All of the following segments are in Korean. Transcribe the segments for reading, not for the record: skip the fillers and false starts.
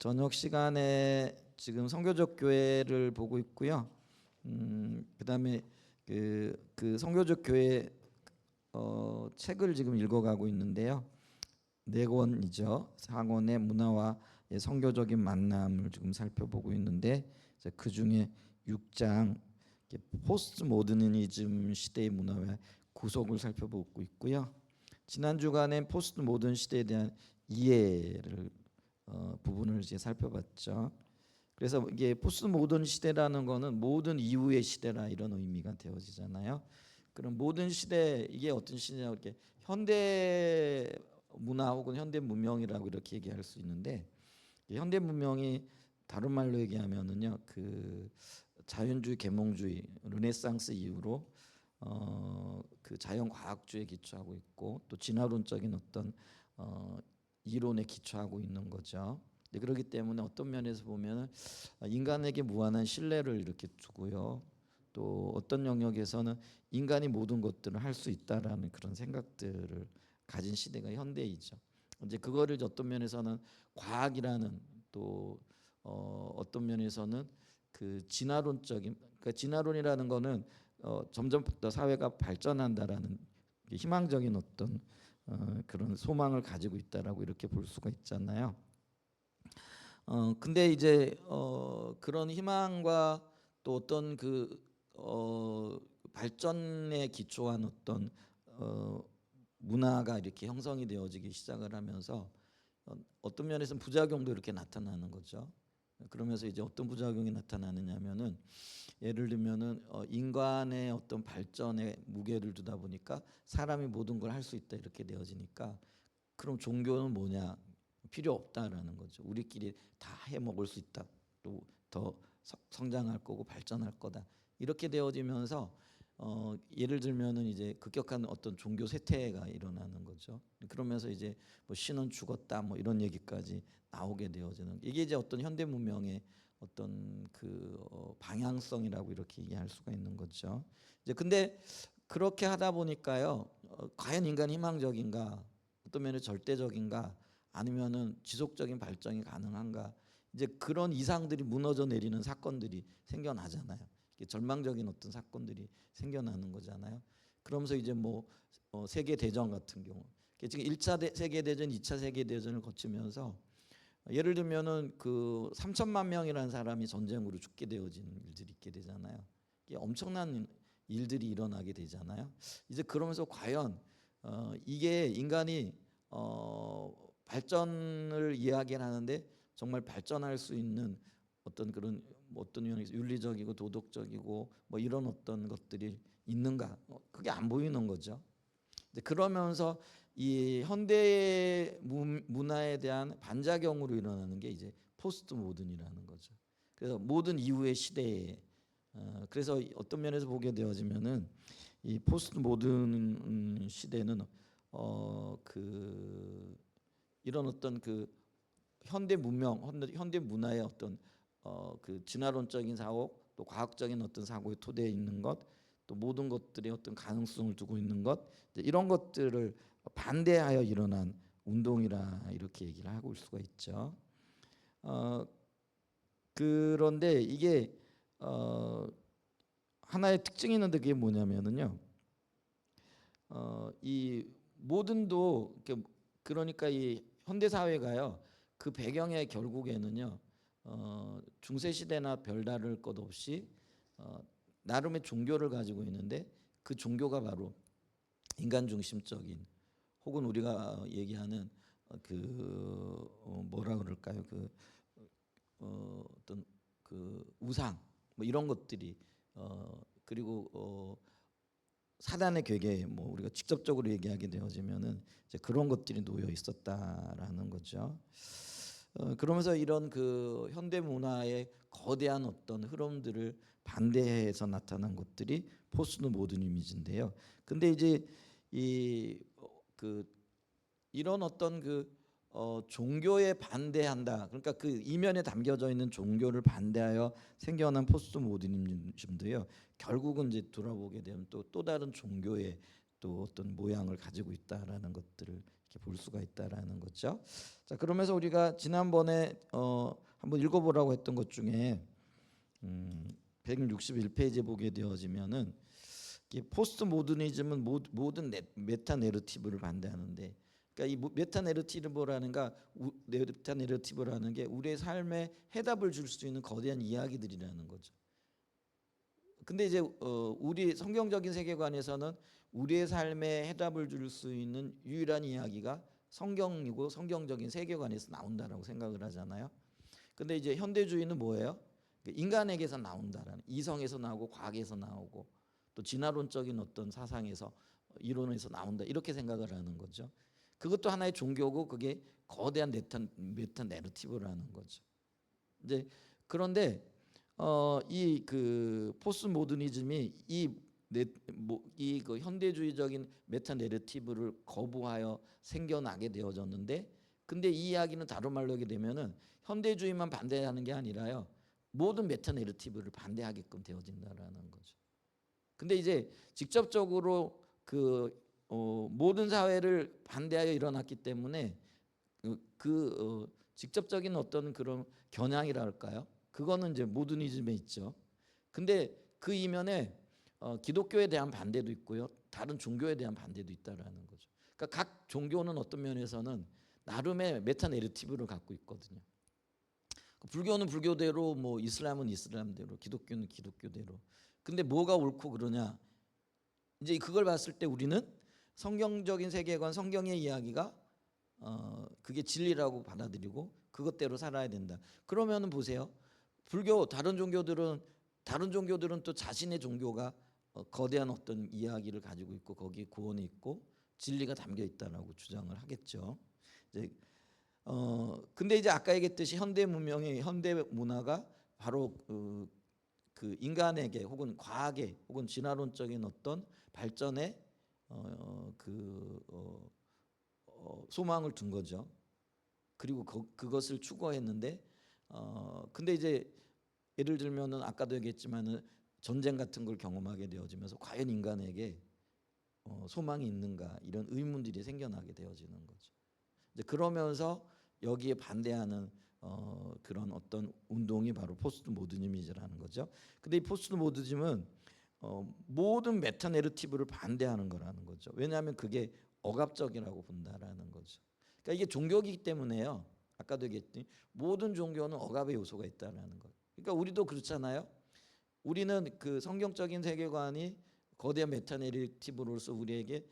저녁 시간에 지금 선교적 교회를 보고 있고요. 그다음에 그 선교적 교회 책을 지금 읽어가고 있는데요. 네 권이죠. 4권의 문화와 선교적인 만남을 지금 살펴보고 있는데 그 중에 6장 포스트 모더니즘 시대의 문화와 구속을 살펴보고 있고요. 지난 주간엔 포스트 모던 시대에 대한 이해를 부분을 이제 살펴봤죠. 그래서 이게 포스트 모던 시대라는 거는 모든 이후의 시대라 이런 의미가 되어지잖아요. 그럼 모든 시대 이게 어떤 시대냐 이렇게 현대 문화 혹은 현대 문명이라고 이렇게 얘기할 수 있는데 현대 문명이 다른 말로 얘기하면은요 그 자연주의 계몽주의 르네상스 이후로 그 자연과학주의에 기초하고 있고 또 진화론적인 어떤 이론에 기초하고 있는 거죠. 그렇기 때문에 어떤 면에서 보면 인간에게 무한한 신뢰를 이렇게 두고요. 또 어떤 영역에서는 인간이 모든 것들을 할 수 있다라는 그런 생각들을 가진 시대가 현대이죠. 이제 그거를 어떤 면에서는 과학이라는 또 어떤 면에서는 그 진화론적인 그러니까 진화론이라는 거는 점점 더 사회가 발전한다라는 희망적인 어떤 그런 소망을 가지고 있다라고 이렇게 볼 수가 있잖아요. 근데 이제 그런 희망과 또 어떤 발전에 기초한 어떤 문화가 이렇게 형성이 되어지기 시작을 하면서 어떤 면에서는 부작용도 이렇게 나타나는 거죠. 그러면서 이제 어떤 부작용이 나타나느냐면은 예를 들면은 인간의 어떤 발전에 무게를 두다 보니까 사람이 모든 걸 할 수 있다 이렇게 되어지니까 그럼 종교는 뭐냐? 필요 없다라는 거죠. 우리끼리 다 해 먹을 수 있다. 또 더 성장할 거고 발전할 거다. 이렇게 되어지면서 예를 들면은 이제 급격한 어떤 종교 쇠퇴가 일어나는 거죠. 그러면서 이제 뭐 신은 죽었다 뭐 이런 얘기까지 나오게 되어지는 이게 이제 어떤 현대 문명의 어떤 방향성이라고 이렇게 얘기할 수가 있는 거죠. 이제 근데 그렇게 하다 보니까요, 과연 인간이 희망적인가, 어떤 면에 절대적인가, 아니면은 지속적인 발전이 가능한가, 이제 그런 이상들이 무너져 내리는 사건들이 생겨나잖아요. 절망적인 어떤 사건들이 생겨나는 거잖아요. 그러면서 이제 뭐 세계 대전 같은 경우, 지금 1차 세계 대전, 2차 세계 대전을 거치면서 예를 들면은 그 3천만 명이라는 사람이 전쟁으로 죽게 되어지는 일들이 있게 되잖아요. 이게 엄청난 일들이 일어나게 되잖아요. 이제 그러면서 과연 이게 인간이 발전을 이야기를 하는데 정말 발전할 수 있는 어떤 그런 어떤 면에서 윤리적이고 도덕적이고 뭐 이런 어떤 것들이 있는가? 그게 안 보이는 거죠. 그러면서 이 현대 문화에 대한 반작용으로 일어나는 게 이제 포스트 모던이라는 거죠. 그래서 모든 이후의 시대에 그래서 어떤 면에서 보게 되어지면은 이 포스트 모던 시대는 이런 어떤 현대 문명, 현대 문화의 어떤 그 진화론적인 사고, 또 과학적인 어떤 사고의 토대에 있는 것, 또 모든 것들의 어떤 가능성을 두고 있는 것, 이런 것들을 반대하여 일어난 운동이라 이렇게 얘기를 하고 올 수가 있죠. 그런데 이게 하나의 특징이 있는데 그게 뭐냐면은요. 이 모든도 그러니까 이 현대 사회가요. 그 배경에 결국에는요. 중세 시대나 별다를 것 없이 나름의 종교를 가지고 있는데 그 종교가 바로 인간 중심적인 혹은 우리가 얘기하는 뭐라 그럴까요? 어떤 우상 뭐 이런 것들이 그리고 사단의 괴계 뭐 우리가 직접적으로 얘기하게 되어지면은 이제 그런 것들이 놓여 있었다라는 거죠. 그러면서 이런 현대 문화의 거대한 어떤 흐름들을 반대해서 나타난 것들이 포스트 모더니즘인데요. 근데 이제 이런 어떤 종교에 반대한다. 그러니까 그 이면에 담겨져 있는 종교를 반대하여 생겨난 포스트 모더니즘도요. 결국은 이제 돌아보게 되면 또 다른 종교의 또 어떤 모양을 가지고 있다라는 것들을 이렇게 볼 수가 있다라는 거죠. 자, 그러면서 우리가 지난번에 한번 읽어보라고 했던 것 중에 161페이지에 보게 되어지면은 포스트 모더니즘은 모든 메타 내러티브를 반대하는데, 그러니까 이 메타 내러티브라는 게 우리의 삶에 해답을 줄 수 있는 거대한 이야기들이라는 거죠. 근데 이제 우리 성경적인 세계관에서는 우리의 삶에 해답을 줄 수 있는 유일한 이야기가 성경이고 성경적인 세계관에서 나온다라고 생각을 하잖아요. 근데 이제 현대주의는 뭐예요? 인간에게서 나온다라는, 이성에서 나오고 과학에서 나오고 또 진화론적인 어떤 사상에서, 이론에서 나온다, 이렇게 생각을 하는 거죠. 그것도 하나의 종교고 그게 거대한 메타 내러티브라는 거죠. 이제 그런데 이 그 포스트 모더니즘이 그 현대주의적인 메타 내러티브를 거부하여 생겨나게 되어졌는데, 근데 이 이야기는 다른 말로 하게 되면은 현대주의만 반대하는 게 아니라요, 모든 메타 내러티브를 반대하게끔 되어진다라는 거죠. 근데 이제 직접적으로 모든 사회를 반대하여 일어났기 때문에 직접적인 어떤 그런 겨냥이랄까요? 그거는 이제 모더니즘에 있죠. 근데 그 이면에 기독교에 대한 반대도 있고요, 다른 종교에 대한 반대도 있다라는 거죠. 그러니까 각 종교는 어떤 면에서는 나름의 메타 내러티브를 갖고 있거든요. 불교는 불교대로, 뭐 이슬람은 이슬람대로, 기독교는 기독교대로. 근데 뭐가 옳고 그러냐? 이제 그걸 봤을 때 우리는 성경적인 세계관, 성경의 이야기가 그게 진리라고 받아들이고 그것대로 살아야 된다. 그러면은 보세요. 불교 다른 종교들은 또 자신의 종교가 거대한 어떤 이야기를 가지고 있고 거기에 구원이 있고 진리가 담겨 있다라고 주장을 하겠죠. 이제 근데 이제 아까 얘기했듯이 현대 문화가 바로 그 인간에게 혹은 과학에 혹은 진화론적인 어떤 발전에 소망을 둔 거죠. 그리고 그것을 추구했는데 근데 이제 예를 들면은 아까도 얘기했지만은 전쟁 같은 걸 경험하게 되어지면서 과연 인간에게 소망이 있는가, 이런 의문들이 생겨나게 되어지는 거죠. 이제 그러면서 여기에 반대하는 그런 어떤 운동이 바로 포스트 모더니즘이라는 거죠. 근데 이 포스트 모더니즘은 모든 메타 내러티브를 반대하는 거라는 거죠. 왜냐하면 그게 억압적이라고 본다라는 거죠. 그러니까 이게 종교이기 때문에요. 아까도 얘기했더니 모든 종교는 억압의 요소가 있다라는 거. 그러니까 우리도 그렇잖아요. 우리는 그 성경적인 세계관이 거대한 메타 내러티브로서 우리에게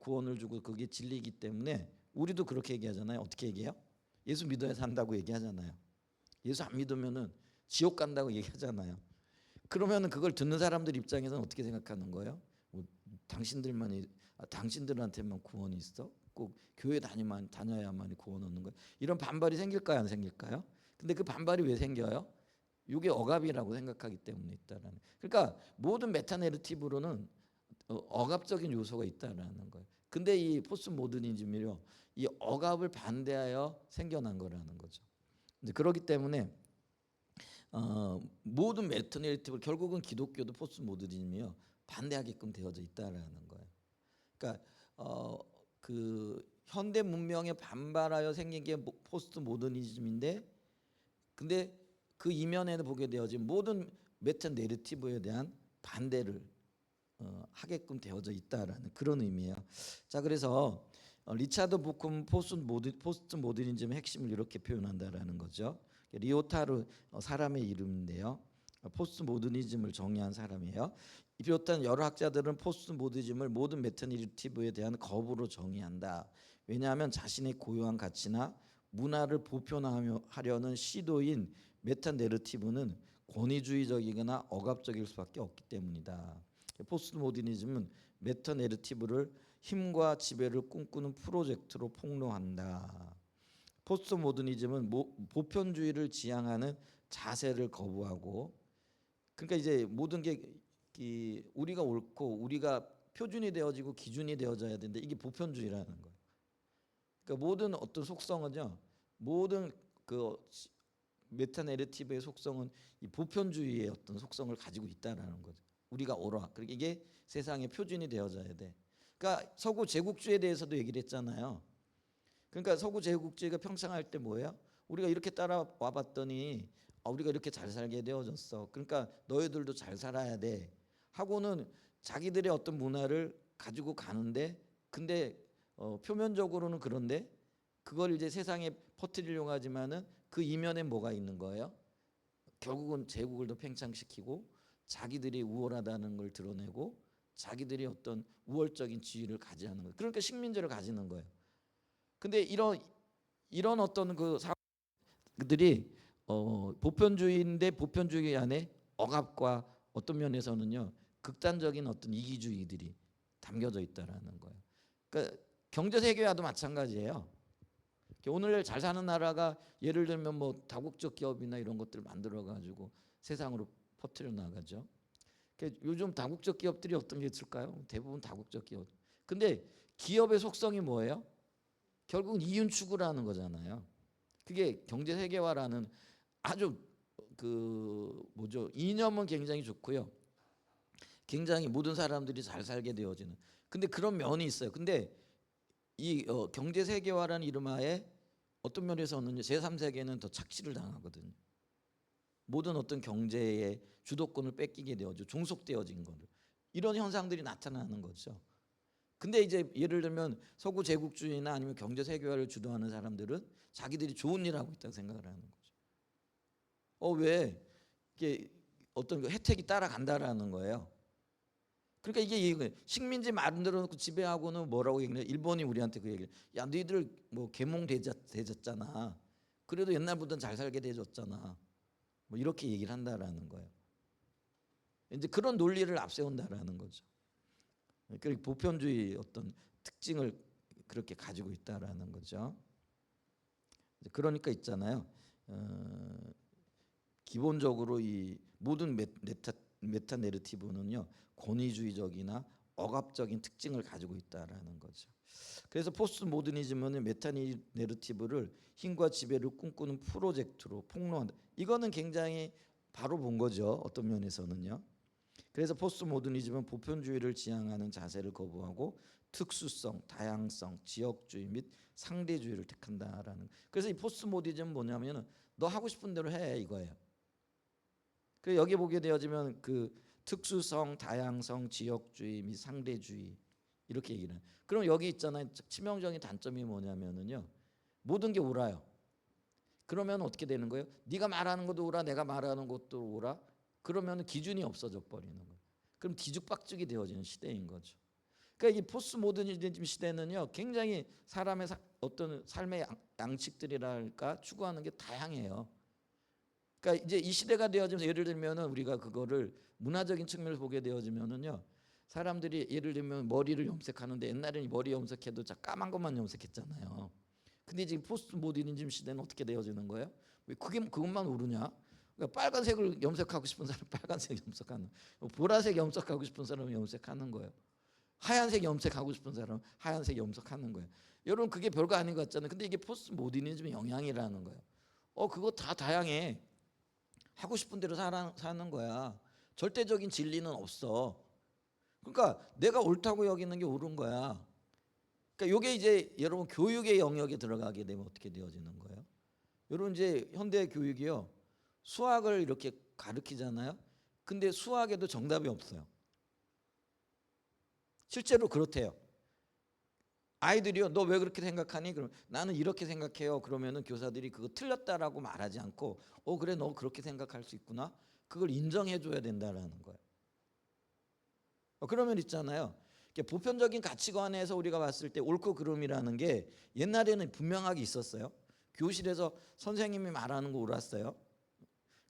구원을 주고 그게 진리이기 때문에 우리도 그렇게 얘기하잖아요. 어떻게 얘기해요? 예수 믿어야 산다고 얘기하잖아요. 예수 안 믿으면은 지옥 간다고 얘기하잖아요. 그러면은 그걸 듣는 사람들 입장에서는 어떻게 생각하는 거예요? 뭐 당신들한테만 구원이 있어? 꼭 교회 다녀야만 구원 얻는 거야? 이런 반발이 생길까요, 안 생길까요? 근데 그 반발이 왜 생겨요? 이게 억압이라고 생각하기 때문에 있다라는. 그러니까 모든 메타 내러티브로는 억압적인 요소가 있다라는 거예요. 근데 이 포스트 모더니즘이요, 이 억압을 반대하여 생겨난 거라는 거죠. 이제 그렇기 때문에 모든 메타 내러티브, 결국은 기독교도 포스트 모더니즘이요 반대하게끔 되어져 있다라는 거예요. 그러니까 그 현대 문명에 반발하여 생긴 게 포스트 모더니즘인데, 근데 그 이면에는 보게 되어진 모든 메타 내러티브에 대한 반대를 하게끔 되어져 있다라는 그런 의미예요. 자, 그래서 리차드 부쿰 포스트 모더니즘의 핵심을 이렇게 표현한다라는 거죠. 리오타르 사람의 이름인데요. 포스트 모더니즘을 정의한 사람이에요. 이 비롯한 여러 학자들은 포스트 모더니즘을 모든 메타 내러티브에 대한 거부로 정의한다. 왜냐하면 자신의 고유한 가치나 문화를 보편화하려는 시도인 메타 내러티브는 권위주의적이거나 억압적일 수밖에 없기 때문이다. 포스트 모더니즘은 메타 내러티브를 힘과 지배를 꿈꾸는 프로젝트로 폭로한다. 포스트 모더니즘은 보편주의를 지향하는 자세를 거부하고, 그러니까 이제 모든 게 우리가 옳고 우리가 표준이 되어지고 기준이 되어져야 되는데 이게 보편주의라는 거예요. 그러니까 모든 어떤 속성은요, 모든 그 메타 내러티브의 속성은 이 보편주의의 어떤 속성을 가지고 있다라는 거죠. 우리가 옳아. 그러니까 이게 세상의 표준이 되어져야 돼. 그러니까 서구 제국주의에 대해서도 얘기를 했잖아요. 그러니까 서구 제국주의가 평창할 때 뭐예요? 우리가 이렇게 따라와 봤더니 우리가 이렇게 잘 살게 되어졌어. 그러니까 너희들도 잘 살아야 돼. 하고는 자기들의 어떤 문화를 가지고 가는데, 근데 표면적으로는 그런데 그걸 이제 세상에 퍼뜨리려고 하지만은 그 이면에 뭐가 있는 거예요? 결국은 제국을 더 팽창시키고 자기들이 우월하다는 걸 드러내고 자기들이 어떤 우월적인 지위를 가지는 거예요. 그러니까 식민지를 가지는 거예요. 근데 이런 어떤 그 사람들이 보편주의인데 보편주의 안에 억압과 어떤 면에서는요 극단적인 어떤 이기주의들이 담겨져 있다라는 거예요. 그러니까 경제 세계화도 마찬가지예요. 오늘 잘 사는 나라가 예를 들면 뭐 다국적 기업이나 이런 것들을 만들어 가지고 세상으로 퍼뜨려 나가죠. 그러니까 요즘 다국적 기업들이 어떤 게 있을까요? 대부분 다국적 기업. 근데 기업의 속성이 뭐예요? 결국은 이윤 추구라는 거잖아요. 그게 경제 세계화라는 아주 그 뭐죠? 이념은 굉장히 좋고요. 굉장히 모든 사람들이 잘 살게 되어지는. 근데 그런 면이 있어요. 근데 이 경제 세계화라는 이름하에 어떤 면에서는 제3세계는 더 착취를 당하거든요. 모든 어떤 경제의 주도권을 뺏기게 되어져 종속되어진 거를 이런 현상들이 나타나는 거죠. 근데 이제 예를 들면 서구 제국주의나 아니면 경제 세계화를 주도하는 사람들은 자기들이 좋은 일 하고 있다고 생각을 하는 거죠. 왜 이게 어떤 혜택이 따라간다라는 거예요. 그러니까 이게 식민지 만들어 놓고 지배하고는 뭐라고 얘기냐? 일본이 우리한테 그 얘기를 야 너희들 뭐 계몽 되졌잖아. 그래도 옛날보다는 잘 살게 되졌잖아. 뭐 이렇게 얘기를 한다라는 거예요. 이제 그런 논리를 앞세운다라는 거죠. 그러니까 보편주의 어떤 특징을 그렇게 가지고 있다라는 거죠. 그러니까 있잖아요. 기본적으로 이 모든 메타 내러티브는요 권위주의적이나 억압적인 특징을 가지고 있다라는 거죠. 그래서 포스트 모더니즘은 메타 내러티브를 힘과 지배를 꿈꾸는 프로젝트로 폭로한다. 이거는 굉장히 바로 본 거죠. 어떤 면에서는요. 그래서 포스트 모더니즘은 보편주의를 지향하는 자세를 거부하고 특수성, 다양성, 지역주의 및 상대주의를 택한다라는. 그래서 이 포스트 모더니즘은 뭐냐면은 너 하고 싶은 대로 해 이거예요. 그 여기 보게 되어지면 그 특수성, 다양성, 지역주의 및 상대주의 이렇게 얘기를 해요. 그럼 여기 있잖아요. 치명적인 단점이 뭐냐면은요. 모든 게 옳아요. 그러면 어떻게 되는 거예요? 네가 말하는 것도 옳아, 내가 말하는 것도 옳아. 그러면 기준이 없어져 버리는 거예요. 그럼 뒤죽박죽이 되어지는 시대인 거죠. 그러니까 이 포스트 모더니즘 시대는요, 굉장히 사람의 어떤 삶의 양식들이랄까 추구하는 게 다양해요. 그러니까 이제 이 시대가 되어지면서 예를 들면은 우리가 그거를 문화적인 측면을 보게 되어지면은요, 사람들이 예를 들면 머리를 염색하는데 옛날에는 머리 염색해도 까만 것만 염색했잖아요. 근데 지금 포스트 모더니즘 시대는 어떻게 되어지는 거예요? 왜 그게 그것만 오르냐? 그러니까 빨간색을 염색하고 싶은 사람 빨간색 염색하는, 보라색 염색하고 싶은 사람은 염색하는 거예요. 하얀색 염색하고 싶은 사람은 하얀색 염색하는 거예요. 여러분 그게 별거 아닌 것 같잖아요. 근데 이게 포스트 모더니즘의 영향이라는 거예요. 그거 다 다양해. 하고 싶은 대로 사는 거야. 절대적인 진리는 없어. 그러니까 내가 옳다고 여기는 게 옳은 거야. 그러니까 이게 이제 여러분 교육의 영역에 들어가게 되면 어떻게 되어지는 거예요? 여러분 이제 현대 교육이요. 수학을 이렇게 가르치잖아요. 근데 수학에도 정답이 없어요. 실제로 그렇대요. 아이들이요. 너 왜 그렇게 생각하니? 그럼 나는 이렇게 생각해요. 그러면은 교사들이 그거 틀렸다라고 말하지 않고 그래 너 그렇게 생각할 수 있구나. 그걸 인정해 줘야 된다라는 거예요. 그러면 있잖아요. 보편적인 가치관에서 우리가 봤을 때 옳고 그름이라는 게 옛날에는 분명하게 있었어요. 교실에서 선생님이 말하는 거 옳았어요.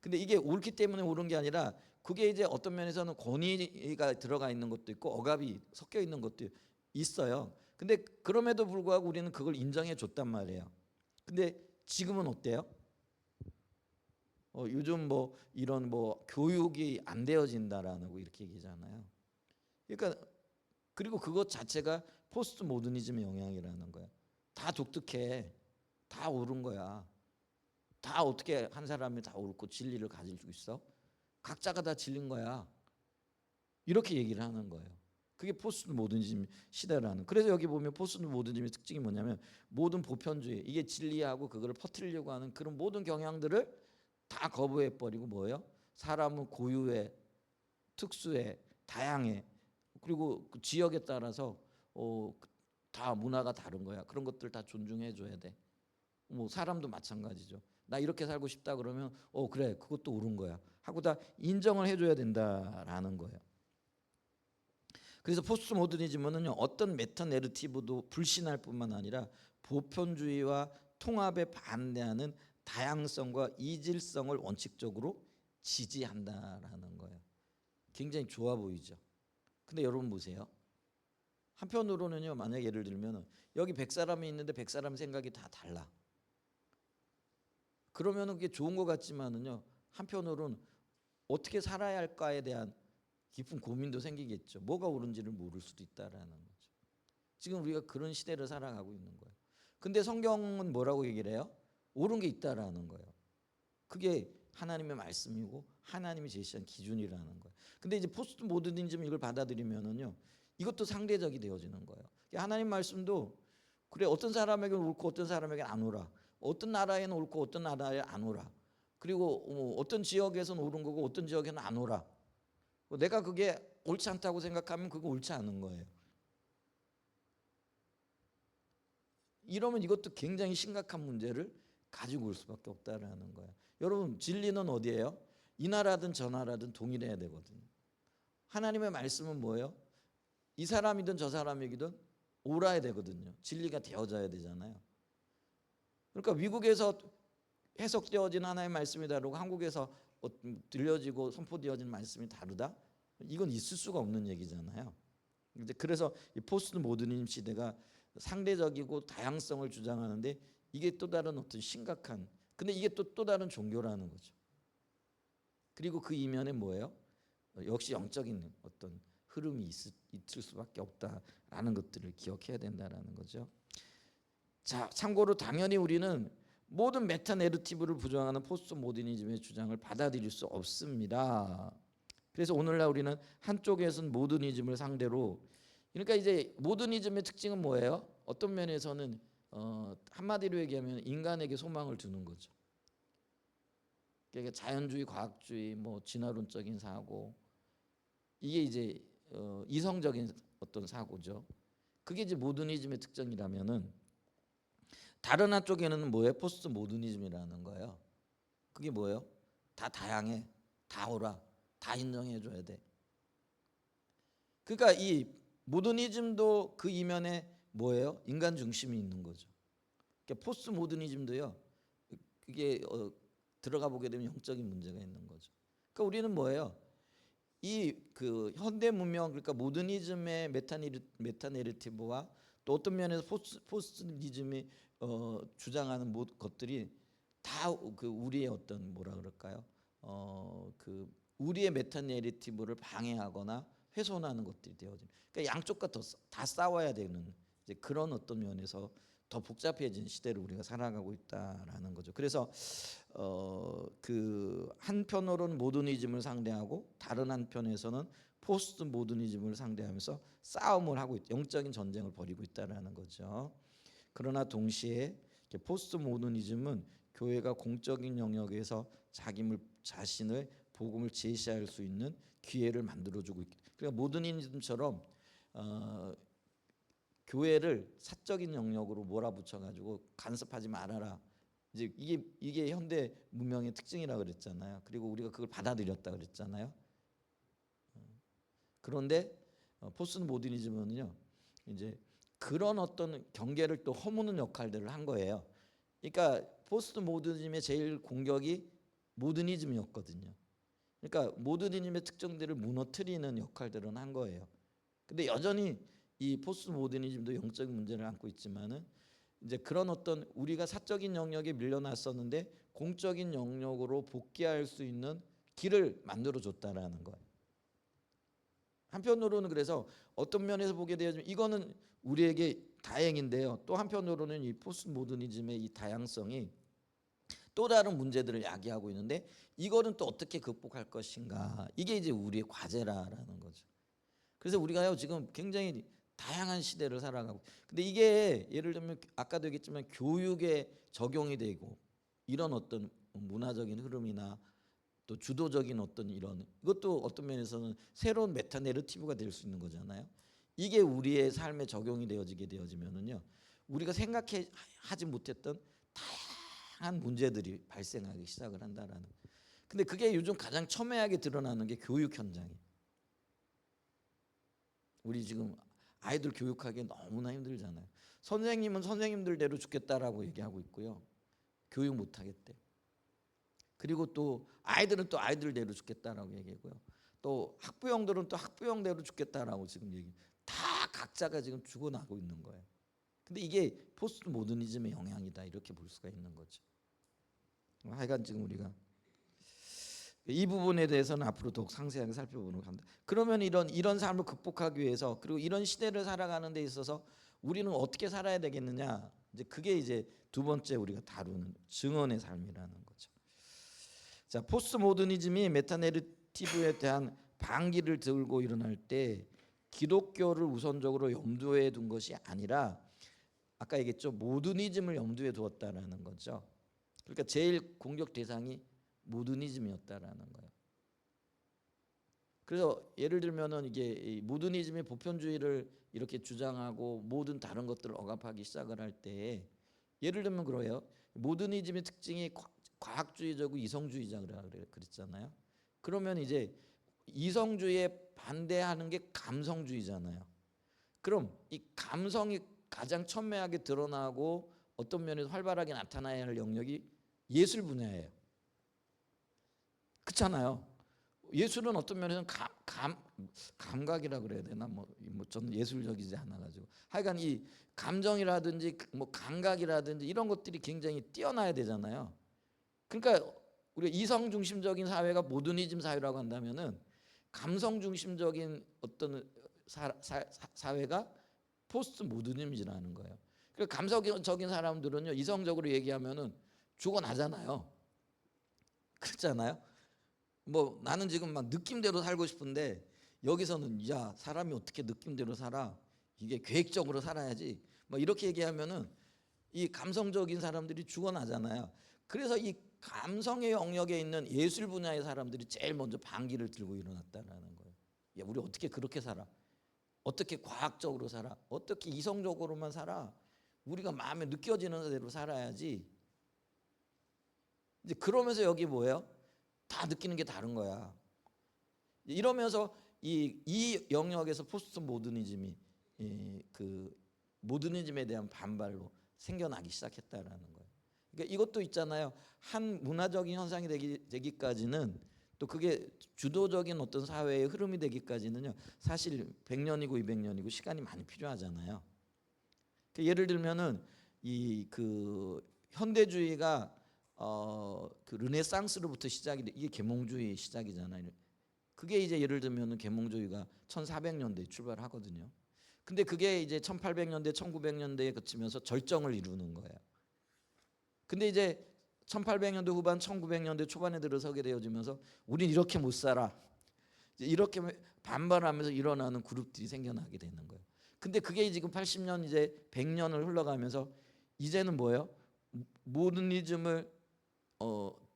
근데 이게 옳기 때문에 옳은 게 아니라 그게 이제 어떤 면에서는 권위가 들어가 있는 것도 있고 억압이 섞여 있는 것도 있어요. 근데 그럼에도 불구하고 우리는 그걸 인정해 줬단 말이에요. 근데 지금은 어때요? 요즘 뭐 이런 뭐 교육이 안 되어진다라는 거 이렇게 얘기잖아요. 그러니까 그리고 그것 자체가 포스트 모더니즘의 영향이라는 거야. 다 독특해. 다 옳은 거야. 다 어떻게 한 사람이 다 옳고 진리를 가질 수 있어? 각자가 다 진리인 거야. 이렇게 얘기를 하는 거예요. 그게 포스트 모더니즘 시대라는. 그래서 여기 보면 포스트 모더니즘의 특징이 뭐냐면 모든 보편주의, 이게 진리하고 그거를 퍼뜨리려고 하는 그런 모든 경향들을 다 거부해 버리고 뭐예요? 사람은 고유해, 특수해, 다양해. 그리고 그 지역에 따라서 다 문화가 다른 거야. 그런 것들 다 존중해 줘야 돼. 뭐 사람도 마찬가지죠. 나 이렇게 살고 싶다 그러면 그래, 그것도 옳은 거야 하고 다 인정을 해줘야 된다라는 거예요. 그래서 포스트 모더니즘은요, 어떤 메타 내러티브도 불신할 뿐만 아니라 보편주의와 통합에 반대하는 다양성과 이질성을 원칙적으로 지지한다라는 거예요. 굉장히 좋아 보이죠. 근데 여러분 보세요. 한편으로는요, 만약 예를 들면 여기 100사람이 있는데 100사람 생각이 다 달라. 그러면은 그게 좋은 것 같지만은요, 한편으로는 어떻게 살아야 할까에 대한 깊은 고민도 생기겠죠. 뭐가 옳은지를 모를 수도 있다라는 거죠. 지금 우리가 그런 시대를 살아가고 있는 거예요. 근데 성경은 뭐라고 얘기를 해요? 옳은 게 있다라는 거예요. 그게 하나님의 말씀이고 하나님이 제시한 기준이라는 거예요. 근데 이제 포스트 모더니즘 이걸 받아들이면은요, 이것도 상대적이 되어지는 거예요. 하나님 말씀도 그래, 어떤 사람에게는 옳고 어떤 사람에게는 안 옳아. 어떤 나라에는 옳고 어떤 나라에 안 옳아. 그리고 어떤 지역에서는 옳은 거고 어떤 지역에는 안 옳아. 내가 그게 옳지 않다고 생각하면 그거 옳지 않은 거예요. 이러면 이것도 굉장히 심각한 문제를 가지고 올 수밖에 없다라는 거예요. 여러분, 진리는 어디예요? 이 나라든 저 나라든 동일해야 되거든요. 하나님의 말씀은 뭐예요? 이 사람이든 저 사람이든 옳아야 되거든요. 진리가 되어져야 되잖아요. 그러니까 미국에서 해석되어진 하나님의 말씀이 다르고 한국에서 들려지고 선포되어진 말씀이 다르다? 이건 있을 수가 없는 얘기잖아요. 이제 그래서 이 포스트 모더니즘 시대가 상대적이고 다양성을 주장하는데 이게 또 다른 어떤 심각한, 근데 이게 또 다른 종교라는 거죠. 그리고 그 이면에 뭐예요? 역시 영적인 어떤 흐름이 있을 수밖에 없다라는 것들을 기억해야 된다라는 거죠. 자, 참고로 당연히 우리는 모든 메타 내러티브를 부정하는 포스트 모더니즘의 주장을 받아들일 수 없습니다. 그래서 오늘날 우리는 한쪽에서는 모더니즘을 상대로, 그러니까 이제 모더니즘의 특징은 뭐예요? 어떤 면에서는 한마디로 얘기하면 인간에게 소망을 두는 거죠. 그러니까 자연주의, 과학주의, 뭐 진화론적인 사고, 이게 이제 이성적인 어떤 사고죠. 그게 이제 모더니즘의 특징이라면은 다른 한쪽에는 뭐예요? 포스트 모더니즘이라는 거예요. 그게 뭐예요? 다 다양해, 다 옳아, 다 인정해줘야 돼. 그러니까 이 모더니즘도 그 이면에 뭐예요? 인간 중심이 있는 거죠. 그러니까 포스트 모더니즘도요, 그게 들어가 보게 되면 영적인 문제가 있는 거죠. 그러니까 우리는 뭐예요? 이 그 현대 문명, 그러니까 모더니즘의 메타 내러티브와 또 어떤 면에서 포스트니즘이 주장하는 것들이 다 그 우리의 어떤 뭐라 그럴까요? 그 우리의 메타 내러티브를 방해하거나 훼손하는 것들이 되어진. 그러니까 양쪽과 다 싸워야 되는 이제 그런 어떤 면에서 더 복잡해진 시대를 우리가 살아가고 있다라는 거죠. 그래서 그 한편으로는 모더니즘을 상대하고 다른 한편에서는 포스트 모더니즘을 상대하면서 싸움을 하고 영적인 전쟁을 벌이고 있다라는 거죠. 그러나 동시에 포스트 모더니즘은 교회가 공적인 영역에서 자신을 복음을 제시할 수 있는 기회를 만들어주고 있기. 그러니까 모더니즘처럼 교회를 사적인 영역으로 몰아붙여가지고 간섭하지 말아라. 이제 이게 현대 문명의 특징이라 그랬잖아요. 그리고 우리가 그걸 받아들였다 그랬잖아요. 그런데 포스트 모더니즘은요, 이제 그런 어떤 경계를 또 허무는 역할들을 한 거예요. 그러니까 포스트 모더니즘의 제일 공격이 모더니즘이었거든요. 그러니까 모더니즘의 특징들을 무너뜨리는 역할들은 한 거예요. 근데 여전히 이 포스트 모더니즘도 영적인 문제를 안고 있지만은 이제 그런 어떤 우리가 사적인 영역에 밀려났었는데 공적인 영역으로 복귀할 수 있는 길을 만들어 줬다라는 거예요. 한편으로는 그래서 어떤 면에서 보게 되면 이거는 우리에게 다행인데요. 또 한편으로는 이 포스트 모더니즘의 이 다양성이 또 다른 문제들을 야기하고 있는데 이거는 또 어떻게 극복할 것인가? 이게 이제 우리의 과제라는 거죠. 그래서 우리가요 지금 굉장히 다양한 시대를 살아가고. 근데 이게 예를 들면 아까도 얘기했지만 교육에 적용이 되고 이런 어떤 문화적인 흐름이나 또 주도적인 어떤 이런 이것도 어떤 면에서는 새로운 메타 내러티브가 될 수 있는 거잖아요. 이게 우리의 삶에 적용이 되어지면은요 우리가 생각하지 못했던 다양한 문제들이 발생하기 시작을 한다라는. 근데 그게 요즘 가장 첨예하게 드러나는 게 교육 현장이에요. 우리 지금 아이들 교육하기 너무나 힘들잖아요. 선생님은 선생님들대로 죽겠다라고 얘기하고 있고요. 교육 못 하겠대. 그리고 또 아이들은 또 아이들대로 죽겠다라고 얘기하고요. 또 학부형들은 또 학부형대로 죽겠다라고 지금 얘기. 다 각자가 지금 죽어나고 있는 거예요. 근데 이게 포스트 모더니즘의 영향이다 이렇게 볼 수가 있는 거죠. 하여간 지금 우리가 이 부분에 대해서는 앞으로 더욱 상세하게 살펴보도록 합니다. 그러면 이런 삶을 극복하기 위해서 그리고 이런 시대를 살아가는 데 있어서 우리는 어떻게 살아야 되겠느냐? 이제 그게 이제 두 번째 우리가 다루는 증언의 삶이라는 거죠. 자, 포스트 모더니즘이 메타 내러티브에 대한 반기를 들고 일어날 때 기독교를 우선적으로 염두에 둔 것이 아니라 아까 얘기했죠. 모더니즘을 염두에 두었다라는 거죠. 그러니까 제일 공격 대상이 모더니즘이었다라는 거예요. 그래서 예를 들면은 이게 모더니즘의 보편주의를 이렇게 주장하고 모든 다른 것들을 억압하기 시작을 할 때 예를 들면 그래요. 모더니즘의 특징이 과학주의적이고 이성주의자라 그랬잖아요. 그러면 이제 이성주의에 반대하는 게 감성주의잖아요. 그럼 이 감성이 가장 첨예하게 드러나고 어떤 면에서 활발하게 나타나야 할 영역이 예술 분야예요. 그렇잖아요. 예술은 어떤 면에서는 감각이라 그래야 되나 뭐 저는 예술적이지 않아 가지고 하여간 이 감정이라든지 뭐 감각이라든지 이런 것들이 굉장히 뛰어나야 되잖아요. 그러니까 우리가 이성 중심적인 사회가 모더니즘 사회라고 한다면은 감성 중심적인 어떤 사회가 포스트 모더니즘이라는 거예요. 그러니까 감성적인 사람들은요 이성적으로 얘기하면은 죽어나잖아요. 그렇잖아요. 뭐 나는 지금 막 느낌대로 살고 싶은데 여기서는 야 사람이 어떻게 느낌대로 살아? 이게 계획적으로 살아야지. 뭐 이렇게 얘기하면은 이 감성적인 사람들이 죽어나잖아요. 그래서 이 감성의 영역에 있는 예술 분야의 사람들이 제일 먼저 반기를 들고 일어났다라는 거예요. 야 우리 어떻게 그렇게 살아? 어떻게 과학적으로 살아? 어떻게 이성적으로만 살아? 우리가 마음에 느껴지는 대로 살아야지. 이제 그러면서 여기 뭐예요? 다 느끼는 게 다른 거야. 이러면서 이 영역에서 포스트 모더니즘이 그 모더니즘에 대한 반발로 생겨나기 시작했다라는 거예요. 그러니까 이것도 있잖아요. 한 문화적인 현상이 되기까지는 또 그게 주도적인 어떤 사회의 흐름이 되기까지는요. 사실 100년이고 200년이고 시간이 많이 필요하잖아요. 예를 들면은 이 그 현대주의가 그 르네상스로부터 시작이 돼. 이게 계몽주의 시작이잖아요. 그게 이제 예를 들면은 계몽주의가 1400년대에 출발하거든요. 근데 그게 이제 1800년대, 1900년대에 그치면서 절정을 이루는 거예요. 근데 이제 1800년대 후반, 1900년대 초반에 들어서게 되어지면서 우린 이렇게 못 살아. 이렇게 반발하면서 일어나는 그룹들이 생겨나게 되는 거예요. 근데 그게 지금 80년 이제 100년을 흘러가면서 이제는 뭐예요? 모더니즘을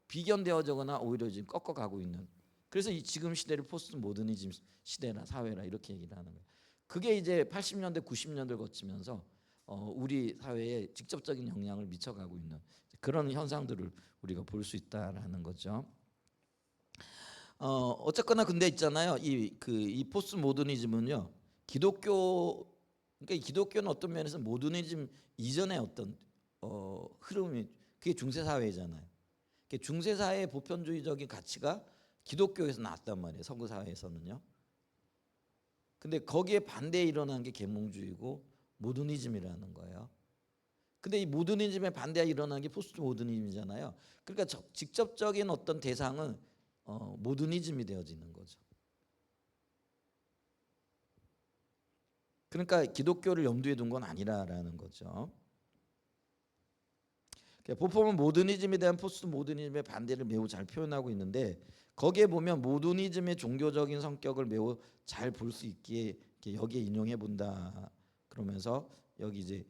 비견되어지거나 오히려 지금 꺾어가고 있는. 그래서 이 지금 시대를 포스트 모더니즘 시대나 사회라 이렇게 얘기를 하는 거예요. 그게 이제 80년대, 90년대를 거치면서 우리 사회에 직접적인 영향을 미쳐가고 있는 그런 현상들을 우리가 볼 수 있다라는 거죠. 어쨌거나 근데 있잖아요. 이 포스트 모더니즘은요. 그러니까 기독교는 어떤 면에서 모더니즘 이전의 어떤 흐름이 그게 중세 사회잖아요. 중세 사회의 보편주의적인 가치가 기독교에서 나왔단 말이에요. 서구 사회에서는요. 근데 거기에 반대에 일어난 게 계몽주의고 모더니즘이라는 거예요. 근데 이 모더니즘에 반대에 일어난 게 포스트 모더니즘이잖아요. 그러니까 직접적인 어떤 대상은 모더니즘이 되어지는 거죠. 그러니까 기독교를 염두에 둔 건 아니라라는 거죠. 보폼은 모더니즘에 대한 포스트 모더니즘의 반대를 매우 잘 표현하고 있는데 거기에 보면 모더니즘의 종교적인 성격을 매우 잘 볼 수 있기에 여기에 인용해 본다 그러면서 여기 이제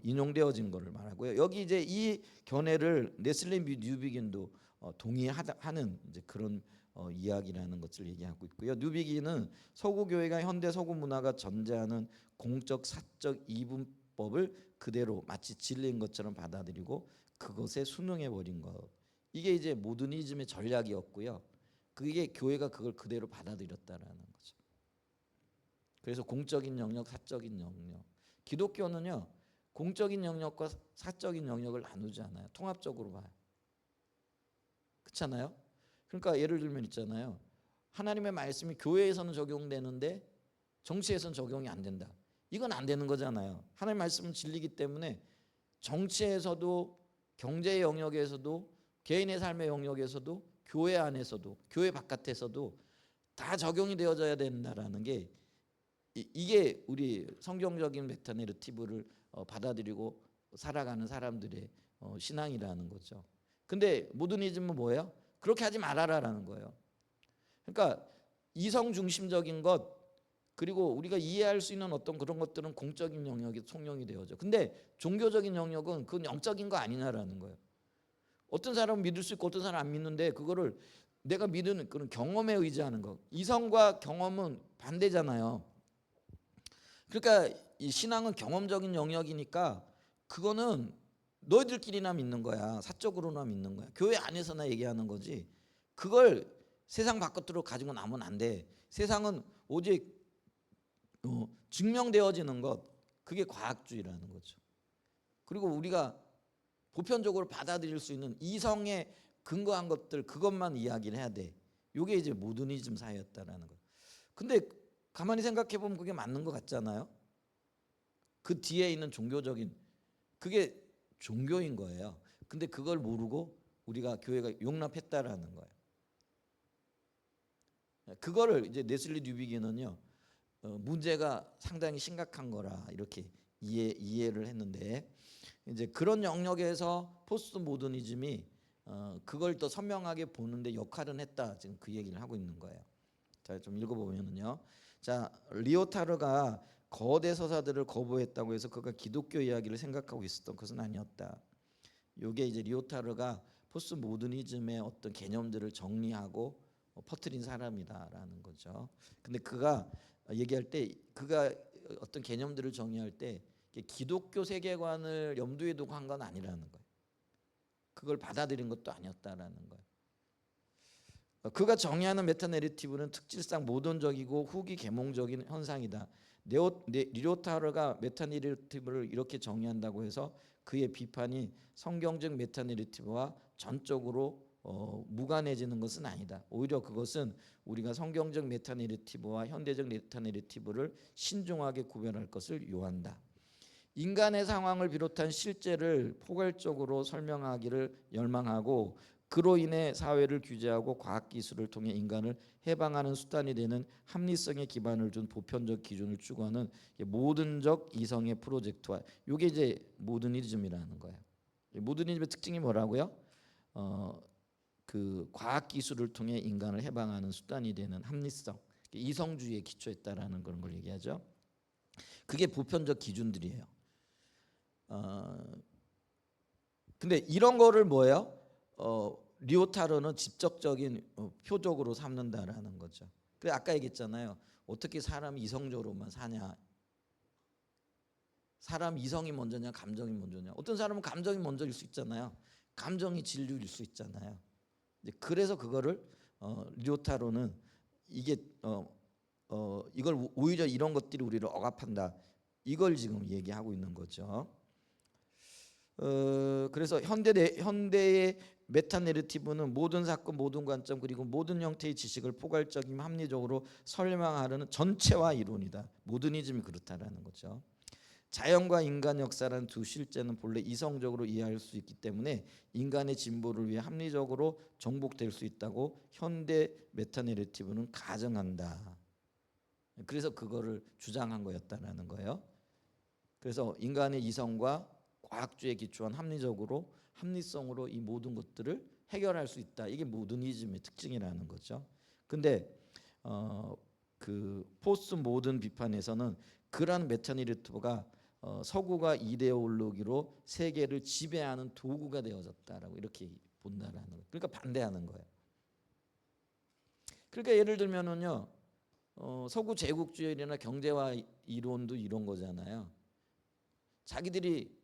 인용되어진 거를 말하고요. 여기 이제 이 견해를 네슬리 뉴비긴도 동의하는 이제 그런 이야기라는 것을 얘기하고 있고요. 뉴비긴은 서구 교회가 현대 서구 문화가 전제하는 공적 사적 이분법을 그대로 마치 진리인 것처럼 받아들이고 그것에 순응해 버린 것. 이게 이제 모더니즘의 전략이었고요. 그게 교회가 그걸 그대로 받아들였다라는 거죠. 그래서 공적인 영역, 사적인 영역. 기독교는요. 공적인 영역과 사적인 영역을 나누지 않아요. 통합적으로 봐요. 그렇잖아요. 그러니까 예를 들면 있잖아요. 하나님의 말씀이 교회에서는 적용되는데 정치에서는 적용이 안 된다. 이건 안 되는 거잖아요. 하나님의 말씀은 진리이기 때문에 정치에서도 경제의 영역에서도 개인의 삶의 영역에서도 교회 안에서도 교회 바깥에서도 다 적용이 되어져야 된다라는 게 이게 우리 성경적인 메타 내러티브를 받아들이고 살아가는 사람들의 신앙이라는 거죠. 근데 모더니즘은 뭐예요? 그렇게 하지 말아라라는 거예요. 그러니까 이성 중심적인 것 그리고 우리가 이해할 수 있는 어떤 그런 것들은 공적인 영역이 통용이 되어져. 근데 종교적인 영역은 그건 영적인 거 아니냐라는 거예요. 어떤 사람은 믿을 수 있고 어떤 사람은 안 믿는데 그거를 내가 믿는 그런 경험에 의지하는 거. 이성과 경험은 반대잖아요. 그러니까 이 신앙은 경험적인 영역이니까 그거는 너희들끼리나 믿는 거야. 사적으로나 믿는 거야. 교회 안에서나 얘기하는 거지. 그걸 세상 바깥으로 가지고 나면 안 돼. 세상은 오직 증명되어지는 것 그게 과학주의라는 거죠. 그리고 우리가 보편적으로 받아들일 수 있는 이성에 근거한 것들 그것만 이야기를 해야 돼. 이게 이제 모더니즘 사회였다라는 거. 근데 가만히 생각해 보면 그게 맞는 것 같잖아요. 그 뒤에 있는 종교적인 그게 종교인 거예요. 근데 그걸 모르고 우리가 교회가 용납했다라는 거예요. 그거를 이제 네슬리 뉴비긴은요 문제가 상당히 심각한 거라 이렇게 이해를 했는데 이제 그런 영역에서 포스트 모더니즘이 그걸 더 선명하게 보는데 역할은 했다 지금 그 얘기를 하고 있는 거예요. 자, 좀 읽어보면은요. 자, 리오타르가 거대 서사들을 거부했다고 해서 그가 기독교 이야기를 생각하고 있었던 것은 아니었다. 이게 이제 리오타르가 포스트 모더니즘의 어떤 개념들을 정리하고 퍼뜨린 사람이다라는 거죠. 근데 그가 얘기할 때 그가 어떤 개념들을 정의할 때 기독교 세계관을 염두에 두고 한 건 아니라는 거예요. 그걸 받아들인 것도 아니었다라는 거예요. 그가 정의하는 메타 내러티브는 특질상 모던적이고 후기 계몽적인 현상이다. 리오타르가 메타 내러티브를 이렇게 정의한다고 해서 그의 비판이 성경적 메타 내러티브와 전적으로 무관해지는 것은 아니다. 오히려 그것은 우리가 성경적 메타 내러티브와 현대적 메타 내러티브를 신중하게 구별할 것을 요한다. 인간의 상황을 비롯한 실제를 포괄적으로 설명하기를 열망하고 그로 인해 사회를 규제하고 과학기술을 통해 인간을 해방하는 수단이 되는 합리성에 기반을 둔 보편적 기준을 추구하는 모든적 이성의 프로젝트와 이게 이제 모더니즘이라는 거예요. 모더니즘의 특징이 뭐라고요? 그 과학기술을 통해 인간을 해방하는 수단이 되는 합리성, 이성주의에 기초했다라는 그런 걸 얘기하죠. 그게 보편적 기준들이에요. 근데 이런 거를 뭐예요? 리오타르는 직접적인 표적으로 삼는다라는 거죠. 그래 아까 얘기했잖아요. 어떻게 사람이 이성적으로만 사냐? 사람 이성이 먼저냐, 감정이 먼저냐? 어떤 사람은 감정이 먼저일 수 있잖아요. 감정이 진리일 수 있잖아요. 그래서 그거를 리오타르는 이게 이걸 오히려 이런 것들이 우리를 억압한다. 이걸 지금 얘기하고 있는 거죠. 그래서 현대의 메타 내러티브는 모든 사건, 모든 관점 그리고 모든 형태의 지식을 포괄적인 합리적으로 설명하려는 전체화 이론이다. 모더니즘이 그렇다라는 거죠. 자연과 인간 역사라는 두 실제는 본래 이성적으로 이해할 수 있기 때문에 인간의 진보를 위해 합리적으로 정복될 수 있다고 현대 메타 내러티브는 가정한다. 그래서 그거를 주장한 거였다라는 거예요. 그래서 인간의 이성과 과학주의에 기초한 합리적으로 합리성으로 이 모든 것들을 해결할 수 있다. 이게 모더니즘의 특징이라는 거죠. 근데 그 포스트 모던 비판에서는 그러한 메타내러티브가 서구가 이데올로기로 세계를 지배하는 도구가 되어졌다라고 이렇게 본다라는 거예요. 그러니까 반대하는 거예요. 그러니까 예를 들면은요, 서구 제국주의나 경제화 이론도 이런 거잖아요. 자기들이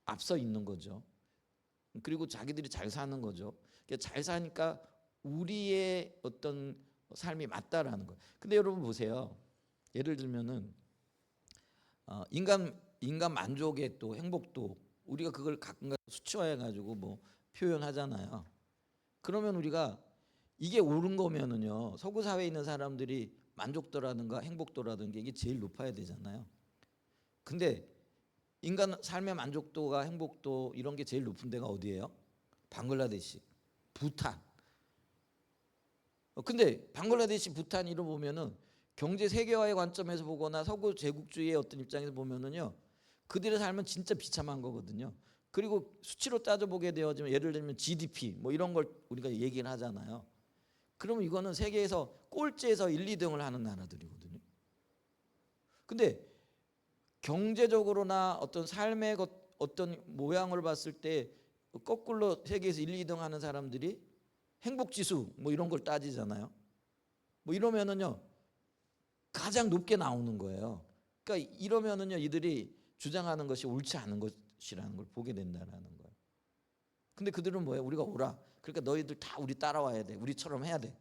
앞서 있는 거죠. 그리고 자기들이 잘 사는 거죠. 잘 사니까 우리의 어떤 삶이 맞다라는 거예요. 근데 여러분 보세요. 예를 들면은 인간 만족의 또 행복도 우리가 그걸 가끔 수치화해 가지고 뭐 표현하잖아요. 그러면 우리가 이게 옳은 거면은요, 서구 사회에 있는 사람들이 만족도라든가 행복도라든가 이게 제일 높아야 되잖아요. 근데 인간 삶의 만족도가 행복도 이런 게 제일 높은 데가 어디예요? 방글라데시, 부탄. 근데 방글라데시, 부탄 이런 보면은 경제 세계화의 관점에서 보거나 서구 제국주의의 어떤 입장에서 보면은요, 그들의 삶은 진짜 비참한 거거든요. 그리고 수치로 따져보게 되어지면 예를 들면 GDP 뭐 이런 걸 우리가 얘기를 하잖아요. 그러면 이거는 세계에서 꼴찌에서 1, 2등을 하는 나라들이거든요. 근데 경제적으로나 어떤 삶의 어떤 모양을 봤을 때 거꾸로 세계에서 1, 2등 하는 사람들이 행복지수 뭐 이런 걸 따지잖아요. 뭐 이러면은요 가장 높게 나오는 거예요. 그러니까 이러면은요 이들이 주장하는 것이 옳지 않은 것이라는 걸 보게 된다는 거예요. 근데 그들은 뭐예요? 우리가 오라. 그러니까 너희들 다 우리 따라와야 돼. 우리처럼 해야 돼.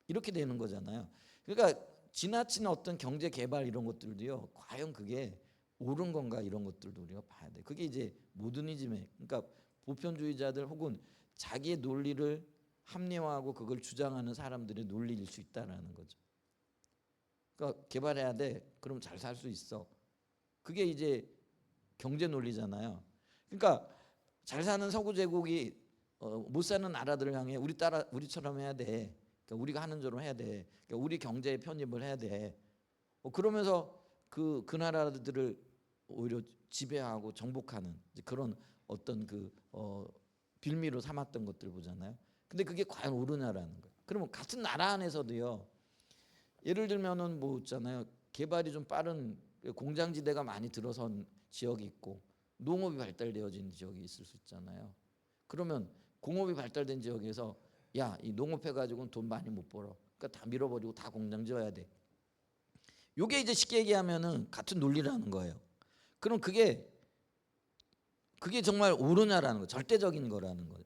이렇게 되는 거잖아요. 그러니까 지나친 어떤 경제 개발 이런 것들도요. 과연 그게 옳은 건가 이런 것들도 우리가 봐야 돼. 그게 이제 모더니즘의 그러니까 보편주의자들 혹은 자기의 논리를 합리화하고 그걸 주장하는 사람들의 논리일 수 있다라는 거죠. 그러니까 개발해야 돼. 그럼 잘 살 수 있어. 그게 이제 경제 논리잖아요. 그러니까 잘 사는 서구 제국이 못 사는 나라들을 향해 우리처럼 해야 돼. 그러니까 우리가 하는 대로 해야 돼. 그러니까 우리 경제에 편입을 해야 돼. 그러면서 그 나라들을 오히려 지배하고 정복하는 그런 어떤 빌미로 삼았던 것들 보잖아요. 근데 그게 과연 옳으냐라는 거예요. 그러면 같은 나라 안에서도요. 예를 들면은 뭐 있잖아요. 개발이 좀 빠른 공장지대가 많이 들어선 지역이 있고 농업이 발달되어진 지역이 있을 수 있잖아요. 그러면 공업이 발달된 지역에서 야, 이 농업해 가지고는 돈 많이 못 벌어. 그러니까 다 밀어버리고 다 공장 지어야 돼. 요게 이제 쉽게 얘기하면은 같은 논리라는 거예요. 그럼 그게 정말 옳으냐라는 거, 절대적인 거라는 거예요.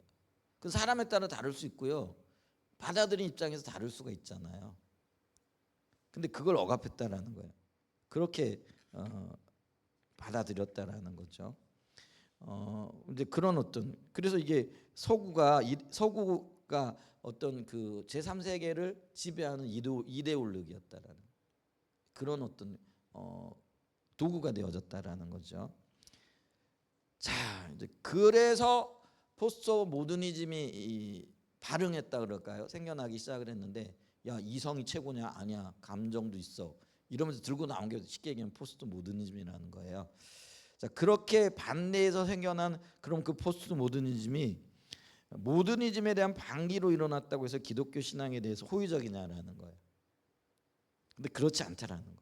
그 사람에 따라 다를 수 있고요. 받아들인 입장에서 다를 수가 있잖아요. 근데 그걸 억압했다라는 거예요. 그렇게 받아들였다라는 거죠. 이제 그런 어떤 그래서 이게 서구가 어떤 그 제3세계를 지배하는 이데올로기였다라는 그런 어떤 도구가 되어졌다라는 거죠. 자, 이제 그래서 포스트 모더니즘이 발흥했다 그럴까요? 생겨나기 시작을 했는데 야, 이성이 최고냐? 아니야. 감정도 있어. 이러면서 들고 나온 게 쉽게 얘기하면 포스트 모더니즘이라는 거예요. 자, 그렇게 반대해서 생겨난 그럼 그 포스트 모더니즘이 모더니즘에 대한 반기로 일어났다고 해서 기독교 신앙에 대해서 호의적이냐라는 거예요. 근데 그렇지 않다라는 거예요.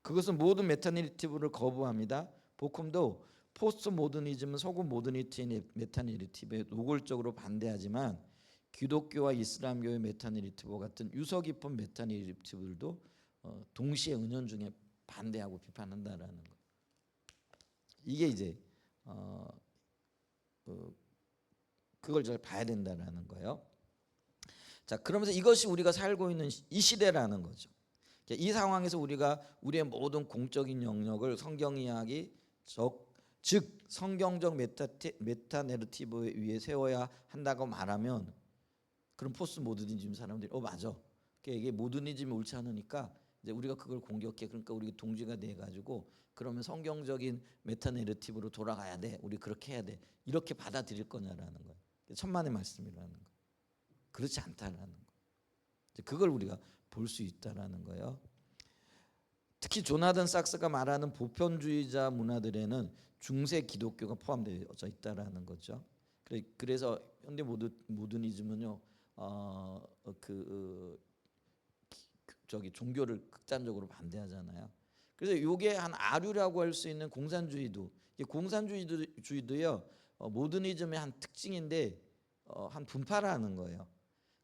그것은 모든 메타내러티브를 거부합니다. 보콤도 포스트 모더니즘은 서구 모더니티의 메타내러티브에 노골적으로 반대하지만 기독교와 이슬람교의 메타내러티브 같은 유서 깊은 메타내러티브들도 동시에 은연중에 반대하고 비판한다라는 거예요. 이게 이제 그걸 잘 봐야 된다라는 거예요. 자, 그러면서 이것이 우리가 살고 있는 이 시대라는 거죠. 이 상황에서 우리가 우리의 모든 공적인 영역을 성경 이야기, 즉 성경적 메타내러티브에 의해 세워야 한다고 말하면 그럼 포스트 모더니즘 사람들이 맞아. 이게 모더니즘이 옳지 않으니까 이제 우리가 그걸 공격해. 그러니까 우리가 동지가 돼 가지고 그러면 성경적인 메타내러티브로 돌아가야 돼. 우리 그렇게 해야 돼. 이렇게 받아들일 거냐라는 거예요. 천만의 말씀이라는 거. 그렇지 않다라는 거. 그걸 우리가 볼 수 있다라는 거예요. 특히 조나단 sak스가 말하는 보편주의자 문화들에는 중세 기독교가 포함되어 있다라는 거죠. 그래서 현대 모더니즘은요, 종교를 극단적으로 반대하잖아요. 그래서 이게 한 아류라고 할 수 있는 공산주의도요, 모더니즘의 한 특징인데 한 분파라는 거예요.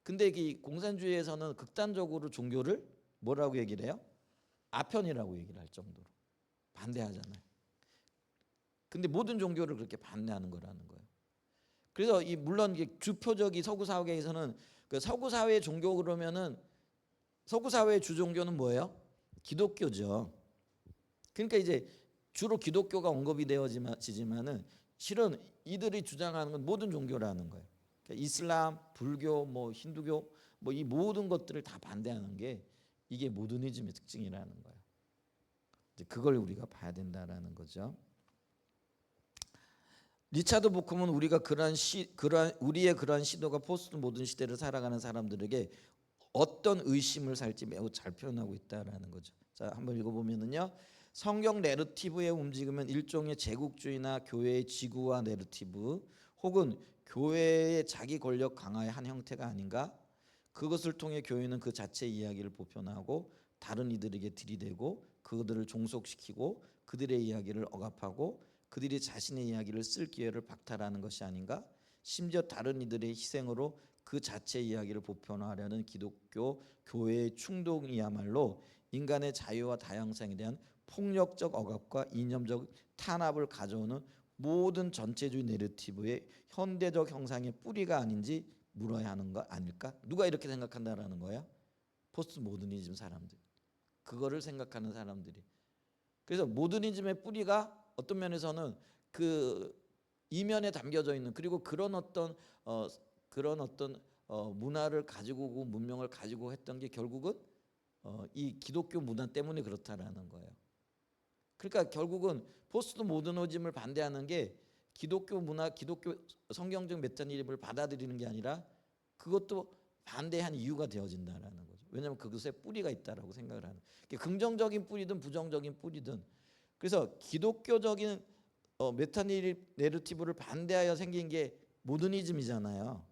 근데 이 공산주의에서는 극단적으로 종교를 뭐라고 얘기를 해요? 아편이라고 얘기를 할 정도로 반대하잖아요. 근데 모든 종교를 그렇게 반대하는 거라는 거예요. 그래서 물론 이게 주표적인 서구 사회에서는 그 서구 사회의 종교 그러면은 서구 사회의 주종교는 뭐예요? 기독교죠. 그러니까 이제 주로 기독교가 언급이 되어지지만은 실은 이들이 주장하는 건 모든 종교라는 거예요. 그러니까 이슬람, 불교, 뭐 힌두교, 뭐 이 모든 것들을 다 반대하는 게 이게 모더니즘의 특징이라는 거예요. 이제 그걸 우리가 봐야 된다라는 거죠. 리차드 부쿰은 우리가 우리의 그러한 시도가 포스트 모던 시대를 살아가는 사람들에게 어떤 의심을 살지 매우 잘 표현하고 있다라는 거죠. 자, 한번 읽어보면은요. 성경 내러티브의 움직임은 일종의 제국주의나 교회의 지구화 내러티브 혹은 교회의 자기 권력 강화의 한 형태가 아닌가? 그것을 통해 교회는 그 자체의 이야기를 보편하고 다른 이들에게 들이대고 그들을 종속시키고 그들의 이야기를 억압하고 그들이 자신의 이야기를 쓸 기회를 박탈하는 것이 아닌가? 심지어 다른 이들의 희생으로 그 자체의 이야기를 보편화하려는 기독교 교회의 충동이야말로 인간의 자유와 다양성에 대한 폭력적 억압과 이념적 탄압을 가져오는 모든 전체주의 내러티브의 현대적 형상의 뿌리가 아닌지 물어야 하는 거 아닐까? 누가 이렇게 생각한다라는 거야? 포스트 모더니즘 사람들. 그거를 생각하는 사람들이. 그래서 모더니즘의 뿌리가 어떤 면에서는 그 이면에 담겨져 있는 그리고 그런 어떤 문화를 가지고 오고 문명을 가지고 했던 게 결국은 이 기독교 문화 때문에 그렇다라는 거예요. 그러니까 결국은 포스트 모더니즘을 반대하는 게 기독교 문화, 기독교 성경적 메타니즘을 받아들이는 게 아니라 그것도 반대한 이유가 되어진다라는 거죠. 왜냐하면 그것에 뿌리가 있다라고 생각을 하는. 긍정적인 뿌리든 부정적인 뿌리든. 그래서 기독교적인 메타내러티브를 반대하여 생긴 게 모더니즘이잖아요.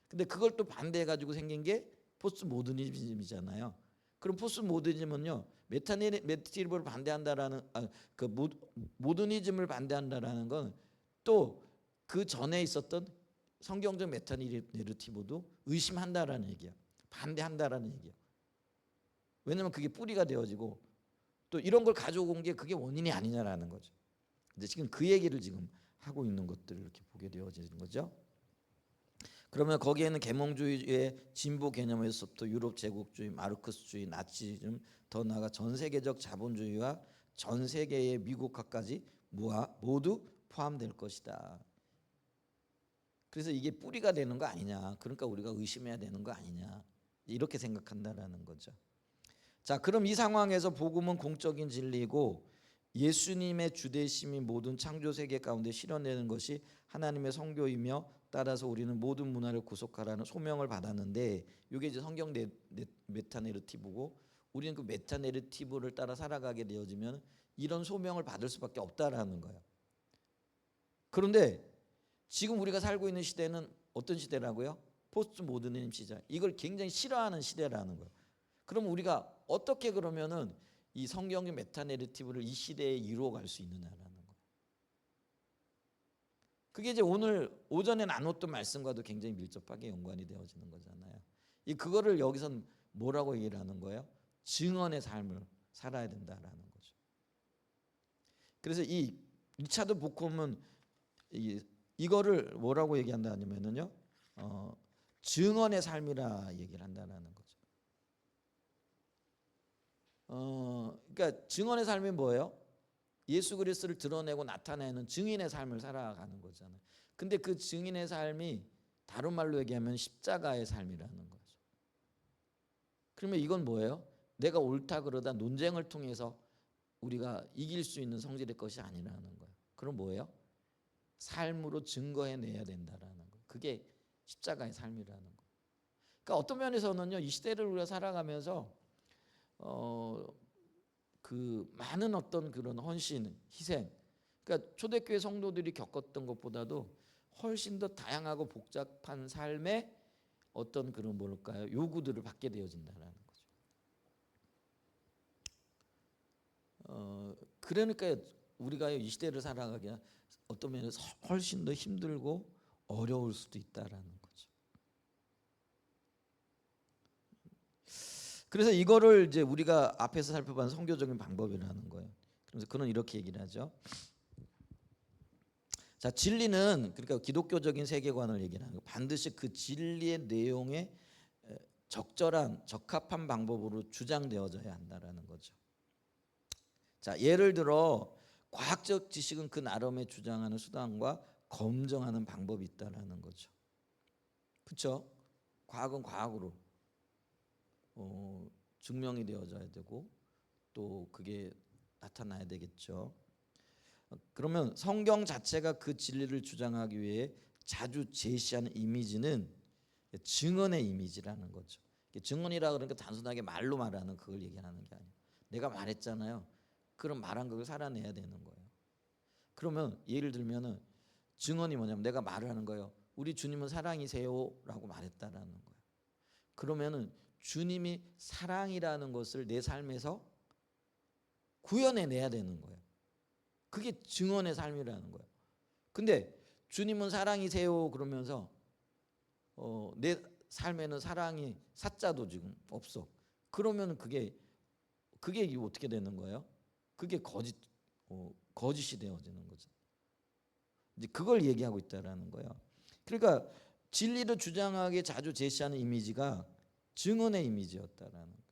근데 그걸 또 반대해 가지고 생긴 게 포스트 모더니즘이잖아요. 그럼 포스트 모더니즘은요. 메타내러티브를 반대한다라는 모더니즘을 반대한다라는 건 또 그 전에 있었던 성경적 메타내러티브도 의심한다라는 얘기야. 반대한다라는 얘기야. 왜냐하면 그게 뿌리가 되어지고 또 이런 걸 가져온 게 그게 원인이 아니냐라는 거죠. 근데 지금 그 얘기를 지금 하고 있는 것들을 이렇게 보게 되어지는 거죠. 그러면 거기에는 계몽주의의 진보 개념에서부터 유럽 제국주의, 마르크스주의, 나치즘, 더 나아가 전 세계적 자본주의와 전 세계의 미국화까지 모두 포함될 것이다. 그래서 이게 뿌리가 되는 거 아니냐. 그러니까 우리가 의심해야 되는 거 아니냐. 이렇게 생각한다라는 거죠. 자, 그럼 이 상황에서 복음은 공적인 진리고 예수님의 주되심이 모든 창조 세계 가운데 실현되는 것이 하나님의 성교이며 따라서 우리는 모든 문화를 구속하라는 소명을 받았는데 이게 이제 성경 메타내러티브고 우리는 그 메타내러티브를 따라 살아가게 되어지면 이런 소명을 받을 수밖에 없다라는 거예요. 그런데 지금 우리가 살고 있는 시대는 어떤 시대라고요? 포스트 모더니즘 시대. 이걸 굉장히 싫어하는 시대라는 거예요. 그럼 우리가 어떻게 그러면은 이 성경의 메타내러티브를 이 시대에 이루어갈 수 있느냐라는 거예요. 그게 이제 오늘 오전에 나눴던 말씀과도 굉장히 밀접하게 연관이 되어지는 거잖아요. 그거를 여기선 뭐라고 얘기를 하는 거예요? 증언의 삶을 살아야 된다라는 거죠. 그래서 이 리차드 부쿰은 이거를 뭐라고 얘기한다면은요, 증언의 삶이라 얘기를 한다는 거죠. 그러니까 증언의 삶이 뭐예요? 예수 그리스도를 드러내고 나타내는 증인의 삶을 살아가는 거잖아요. 근데 그 증인의 삶이 다른 말로 얘기하면 십자가의 삶이라는 거죠. 그러면 이건 뭐예요? 내가 옳다 그러다 논쟁을 통해서 우리가 이길 수 있는 성질의 것이 아니라는 거예요. 그럼 뭐예요? 삶으로 증거해내야 된다라는 거예요. 그게 십자가의 삶이라는 거예요. 그러니까 어떤 면에서는요, 이 시대를 우리가 살아가면서 그 많은 어떤 그런 헌신, 희생, 그러니까 초대교회 성도들이 겪었던 것보다도 훨씬 더 다양하고 복잡한 삶의 어떤 그런 뭘까요? 요구들을 받게 되어진다라는 거죠. 그러니까 우리가 이 시대를 살아가기에 어떤 면에서 훨씬 더 힘들고 어려울 수도 있다라는 거죠. 그래서 이거를 이제 우리가 앞에서 살펴본 선교적인 방법이라는 거예요. 그래서 그는 이렇게 얘기를 하죠. 자, 진리는 그러니까 기독교적인 세계관을 얘기하는 거예요. 반드시 그 진리의 내용에 적절한 적합한 방법으로 주장되어져야 한다라는 거죠. 자, 예를 들어 과학적 지식은 그 나름의 주장하는 수단과 검증하는 방법이 있다라는 거죠. 그렇죠? 과학은 과학으로 증명이 되어져야 되고 또 그게 나타나야 되겠죠. 그러면 성경 자체가 그 진리를 주장하기 위해 자주 제시하는 이미지는 증언의 이미지라는 거죠. 증언이라 그러니까 단순하게 말로 말하는 그걸 얘기하는 게 아니에요. 내가 말했잖아요. 그럼 말한 걸 살아내야 되는 거예요. 그러면 예를 들면은 증언이 뭐냐면 내가 말을 하는 거예요. 우리 주님은 사랑이세요라고 말했다라는 거예요. 그러면은 주님이 사랑이라는 것을 내 삶에서 구현해내야 되는 거예요. 그게 증언의 삶이라는 거예요. 근데 주님은 사랑이세요 그러면서 내 삶에는 사랑이 사자도 지금 없어. 그러면 그게 어떻게 되는 거예요? 그게 거짓이 되어지는 거죠. 이제 그걸 얘기하고 있다라는 거예요. 그러니까 진리를 주장하게 자주 제시하는 이미지가 증언의 이미지였다라는 거예요.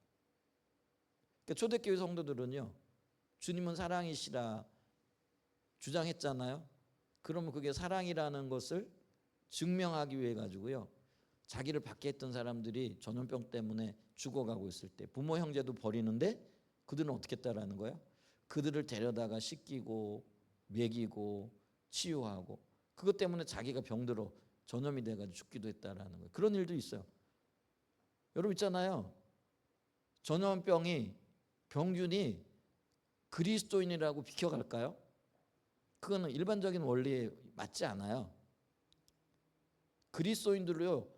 그러니까 초대교회 성도들은요, 주님은 사랑이시라 주장했잖아요. 그러면 그게 사랑이라는 것을 증명하기 위해 가지고요, 자기를 밖에 했던 사람들이 전염병 때문에 죽어가고 있을 때 부모 형제도 버리는데 그들은 어떻게 했다라는 거예요? 그들을 데려다가 씻기고 먹이고 치유하고 그것 때문에 자기가 병들어 전염이 돼가지고 죽기도 했다라는 거예요. 그런 일도 있어요. 여러분 있잖아요. 전염병이 병균이 그리스도인이라고 비켜갈까요? 그거는 일반적인 원리에 맞지 않아요. 그리스도인들로요,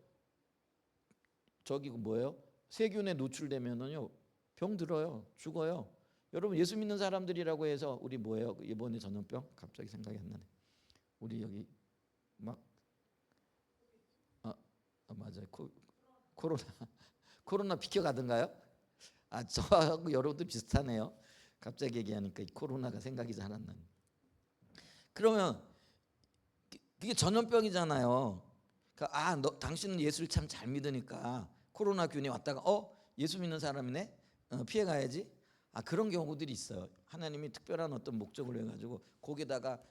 저기 뭐예요? 세균에 노출되면은요 병 들어요, 죽어요. 여러분 예수 믿는 사람들이라고 해서 우리 뭐예요? 이번에 전염병 갑자기 생각이 안 나네. 우리 여기 막 맞아요. 코로나 코로나 비켜가던가요? 저하고 여러분도 비슷하네요. 갑자기 얘기하니까 이 코로나가 생각이 잘 안 나네. 그러면 그게 전염병이잖아요. 그러니까 당신은 예수를 참 잘 믿으니까 코로나 균이 왔다가 예수 믿는 사람이네, 피해 가야지. 그런 경우들이 있어요. 하나님이 특별한 어떤 목적을 해가지고 거기다가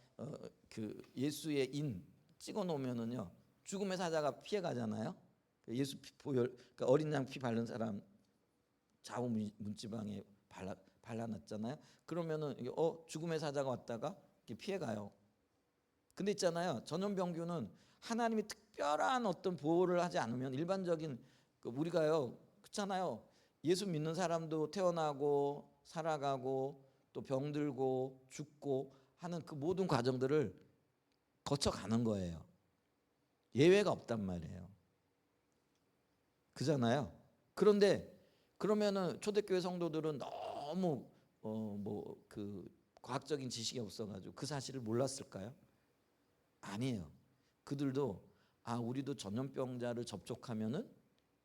그 예수의 인 찍어 놓으면은요 죽음의 사자가 피해 가잖아요. 예수 피 보혈, 그러니까 어린 양 피 바른 사람 좌우 문지방에 발라놨잖아요. 그러면은 죽음의 사자가 왔다가 피해 가요. 근데 있잖아요. 전염병균은 하나님이 특별한 어떤 보호를 하지 않으면 일반적인 우리가요, 그렇잖아요. 예수 믿는 사람도 태어나고 살아가고 또 병들고 죽고 하는 그 모든 과정들을 거쳐가는 거예요. 예외가 없단 말이에요. 그잖아요. 그런데 그러면은 초대교회 성도들은 너무 그 과학적인 지식이 없어가지고 그 사실을 몰랐을까요? 아니에요. 그들도 우리도 전염병자를 접촉하면은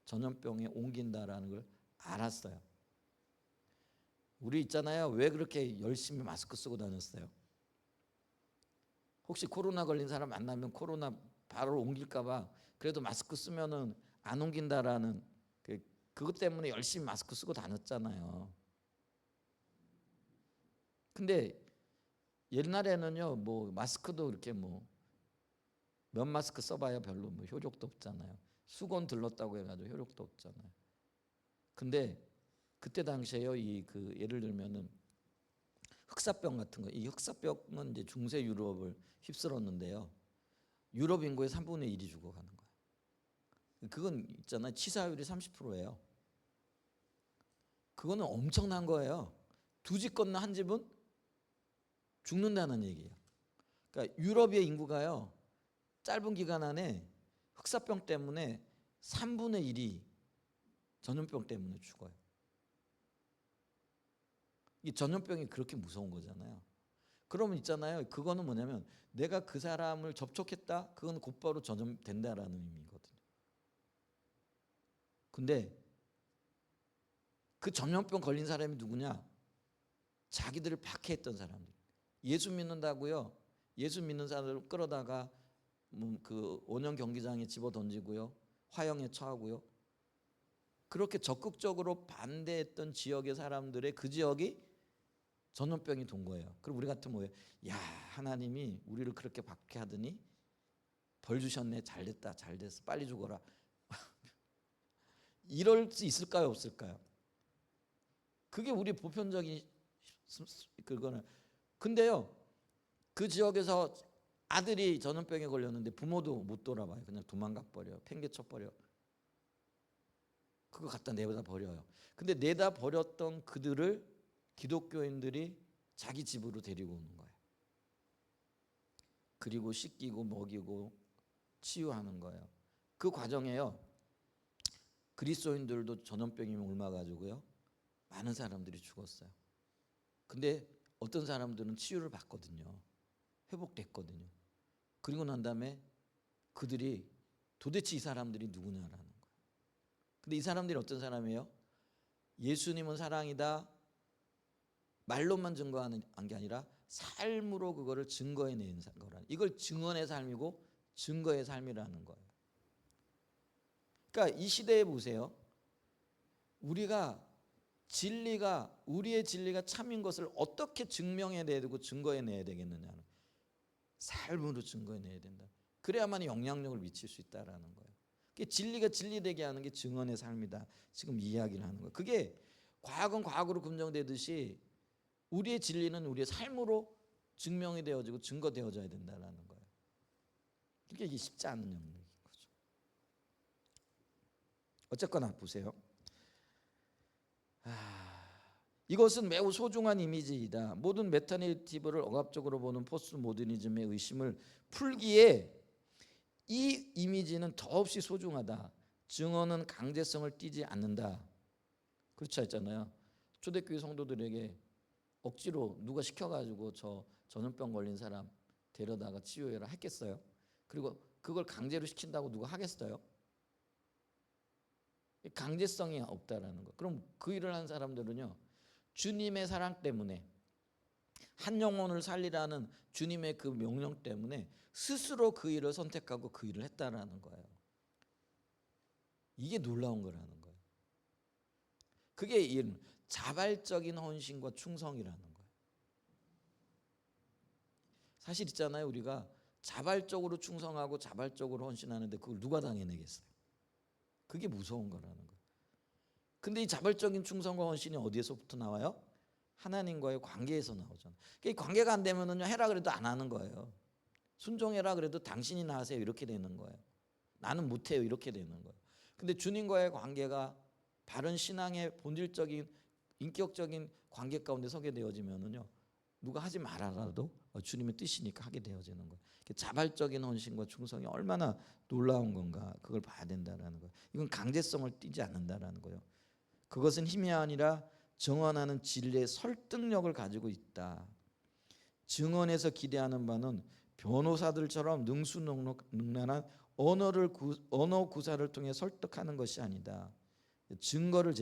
전염병에 옮긴다라는 걸 알았어요. 우리 있잖아요. 왜 그렇게 열심히 마스크 쓰고 다녔어요? 혹시 코로나 걸린 사람 만나면 코로나 바로 옮길까봐 그래도 마스크 쓰면은 안 옮긴다라는 그것 때문에 열심히 마스크 쓰고 다녔잖아요. 근데 옛날에는요, 마스크도 이렇게 면 마스크 써봐야 별로 효력도 없잖아요. 수건 들렀다고 해가지고 효력도 없잖아요. 근데 그때 당시에요, 예를 들면은 흑사병 같은 거, 이 흑사병은 이제 중세 유럽을 휩쓸었는데요. 유럽 인구의 3분의 1이 죽어가는 거예요. 그건 있잖아요, 치사율이 30%예요. 그거는 엄청난 거예요. 두 집 건너 한 집은 죽는다는 얘기예요. 그러니까 유럽의 인구가요, 짧은 기간 안에 흑사병 때문에 3분의 1이 전염병 때문에 죽어요. 이 전염병이 그렇게 무서운 거잖아요. 그러면 있잖아요, 그거는 뭐냐면 내가 그 사람을 접촉했다, 그건 곧바로 전염된다라는 의미거든요. 근데 그 전염병 걸린 사람이 누구냐? 자기들을 박해했던 사람들. 예수 믿는다고요, 예수 믿는 사람을 끌어다가 그 원형 경기장에 집어 던지고요, 화형에 처하고요. 그렇게 적극적으로 반대했던 지역의 사람들의 그 지역이 전염병이 돈 거예요. 그럼 우리 같으면 뭐예요? 야, 하나님이 우리를 그렇게 박해하더니 벌 주셨네. 잘됐다, 잘됐어, 빨리 죽어라. 이럴 수 있을까요, 없을까요? 그게 우리 보편적인 그거는. 근데요, 그 지역에서 아들이 전염병에 걸렸는데 부모도 못 돌아봐요. 그냥 도망가 버려요. 팽개쳐 버려. 그거 갖다 내다 버려요. 근데 내다 버렸던 그들을 기독교인들이 자기 집으로 데리고 오는 거예요. 그리고 씻기고 먹이고 치유하는 거예요. 그 과정에요, 그리스도인들도 전염병이 옮아가지고요, 많은 사람들이 죽었어요. 근데 어떤 사람들은 치유를 받거든요. 회복됐거든요. 그리고 난 다음에 그들이 도대체 이 사람들이 누구냐라는 거예요. 근데 이 사람들이 어떤 사람이에요? 예수님은 사랑이다 말로만 증거하는 게 아니라 삶으로 그거를 증거해내는 거라. 이걸 증언의 삶이고 증거의 삶이라는 거예요. 그러니까 이 시대에 보세요. 우리가 우리의 진리가 참인 것을 어떻게 증명해내야 되고 증거해내야 되겠느냐는, 삶으로 증거해내야 된다. 그래야만 영향력을 미칠 수 있다라는 거예요. 진리가 진리되게 하는 게 증언의 삶이다. 지금 이야기를 하는 거예요. 그게 과학은 과학으로 검증되듯이 우리의 진리는 우리의 삶으로 증명이 되어지고 증거되어져야 된다라는 거예요. 그러니까 이게 쉽지 않은 영역인 거죠. 어쨌거나 보세요. 이것은 매우 소중한 이미지이다. 모든 메타네이티브를 억압적으로 보는 포스트 모더니즘의 의심을 풀기에 이 이미지는 더없이 소중하다. 증언은 강제성을 띠지 않는다. 그렇지 않잖아요. 초대교회 성도들에게 억지로 누가 시켜가지고 저 전염병 걸린 사람 데려다가 치유해라 했겠어요? 그리고 그걸 강제로 시킨다고 누가 하겠어요? 강제성이 없다라는 거. 그럼 그 일을 한 사람들은요, 주님의 사랑 때문에, 한 영혼을 살리라는 주님의 그 명령 때문에 스스로 그 일을 선택하고 그 일을 했다라는 거예요. 이게 놀라운 거라는 거예요. 그게 자발적인 헌신과 충성이라는 거예요. 사실 있잖아요, 우리가 자발적으로 충성하고 자발적으로 헌신하는데 그걸 누가 당해내겠어요? 그게 무서운 거라는 거예요. 근데 이 자발적인 충성과 헌신이 어디에서부터 나와요? 하나님과의 관계에서 나오잖아요. 이 관계가 안 되면은요, 해라 그래도 안 하는 거예요. 순종해라 그래도 당신이나 하세요 이렇게 되는 거예요. 나는 못해요 이렇게 되는 거예요. 근데 주님과의 관계가 바른 신앙의 본질적인 인격적인 관계 가운데 서게 되어지면은요, 누가 하지 말아라도 주님의 뜻이니까 하게 되어지는 거예요. 자발적인 헌신과 충성이 얼마나 놀라운 건가, 그걸 봐야 된다라는 거예요. 이건 강제성을 띠지 않는다라는 거예요. 그것은 힘이 아니라 증언하는 진리의 설득력을 가지고 있다. 증언에서 기대하는 바는 변호사들처럼 능수능란한 언어 구사를 통해 설득하는 것이 아니다. 증거를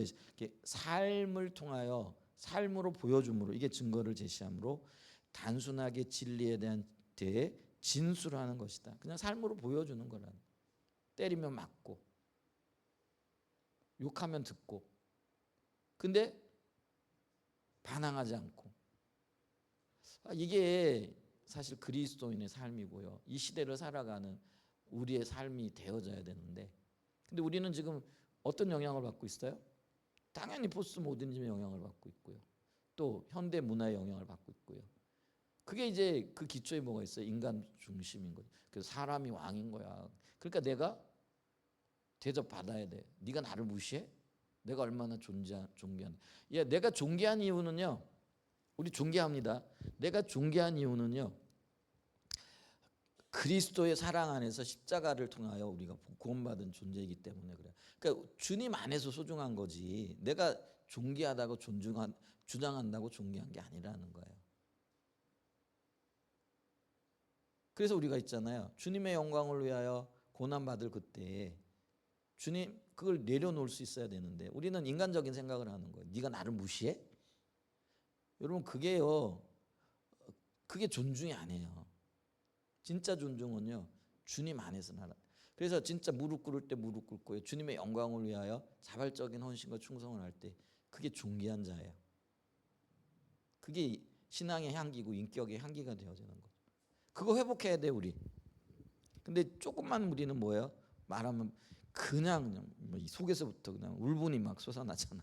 삶을 통하여 삶으로 보여줌으로, 이게 증거를 제시함으로 단순하게 진리에 대해 진술하는 것이다. 그냥 삶으로 보여주는 거라는. 때리면 맞고 욕하면 듣고, 근데 반항하지 않고. 이게 사실 그리스도인의 삶이고요, 이 시대를 살아가는 우리의 삶이 되어져야 되는데, 근데 우리는 지금 어떤 영향을 받고 있어요? 당연히 포스트 모더니즘의 영향을 받고 있고요, 또 현대 문화의 영향을 받고 있고요. 그게 이제 그 기초에 뭐가 있어요? 인간 중심인 거죠. 그래서 사람이 왕인 거야. 그러니까 내가 대접받아야 돼. 네가 나를 무시해? 내가 얼마나 존귀한. 야, 내가 존귀한 이유는요, 우리 존귀합니다. 내가 존귀한 이유는요, 그리스도의 사랑 안에서 십자가를 통하여 우리가 구원받은 존재이기 때문에 그래요. 그러니까 주님 안에서 소중한 거지, 내가 존귀하다고 주장한다고 존귀한 게 아니라는 거예요. 그래서 우리가 있잖아요, 주님의 영광을 위하여 고난받을 그때 주님 그걸 내려놓을 수 있어야 되는데 우리는 인간적인 생각을 하는 거예요. 네가 나를 무시해? 여러분, 그게 존중이 아니에요. 진짜 존중은요, 주님 안에서 나라. 그래서 진짜 무릎 꿇을 때 무릎 꿇고요, 주님의 영광을 위하여 자발적인 헌신과 충성을 할 때 그게 존귀한 자예요. 그게 신앙의 향기고 인격의 향기가 되어지는 거죠. 그거 회복해야 돼 우리. 근데 조금만 우리는 뭐예요? 말하면 그냥 뭐 속에서부터 그냥 울분이 막 솟아나잖아요.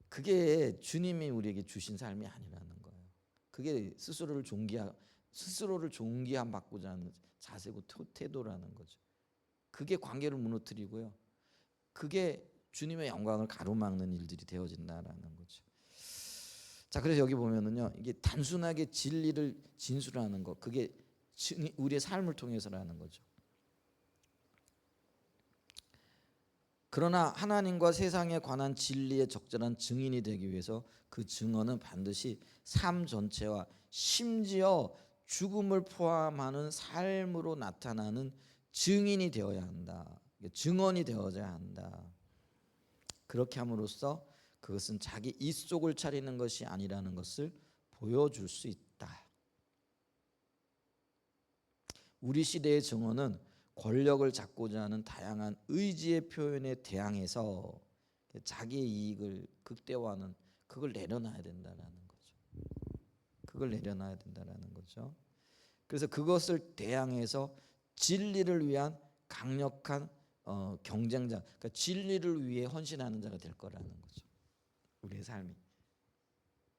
그게 주님이 우리에게 주신 삶이 아니라는 거예요. 그게 스스로를 존귀함 받고자 하는 자세고 태도라는 거죠. 그게 관계를 무너뜨리고요, 그게 주님의 영광을 가로막는 일들이 되어진다라는 거죠. 자, 그래서 여기 보면은요, 이게 단순하게 진리를 진술하는 것, 그게 우리의 삶을 통해서라는 거죠. 그러나 하나님과 세상에 관한 진리의 적절한 증인이 되기 위해서 그 증언은 반드시 삶 전체와 심지어 죽음을 포함하는 삶으로 나타나는 증인이 되어야 한다. 증언이 되어야 한다. 그렇게 함으로써 그것은 자기 입속을 차리는 것이 아니라는 것을 보여줄 수 있다. 우리 시대의 증언은 권력을 잡고자 하는 다양한 의지의 표현에 대항해서 자기의 이익을 극대화하는, 그걸 내려놔야 된다라는 거죠. 그걸 내려놔야 된다라는 거죠. 그래서 그것을 대항해서 진리를 위한 강력한 경쟁자, 그러니까 진리를 위해 헌신하는 자가 될 거라는 거죠. 우리의 삶이.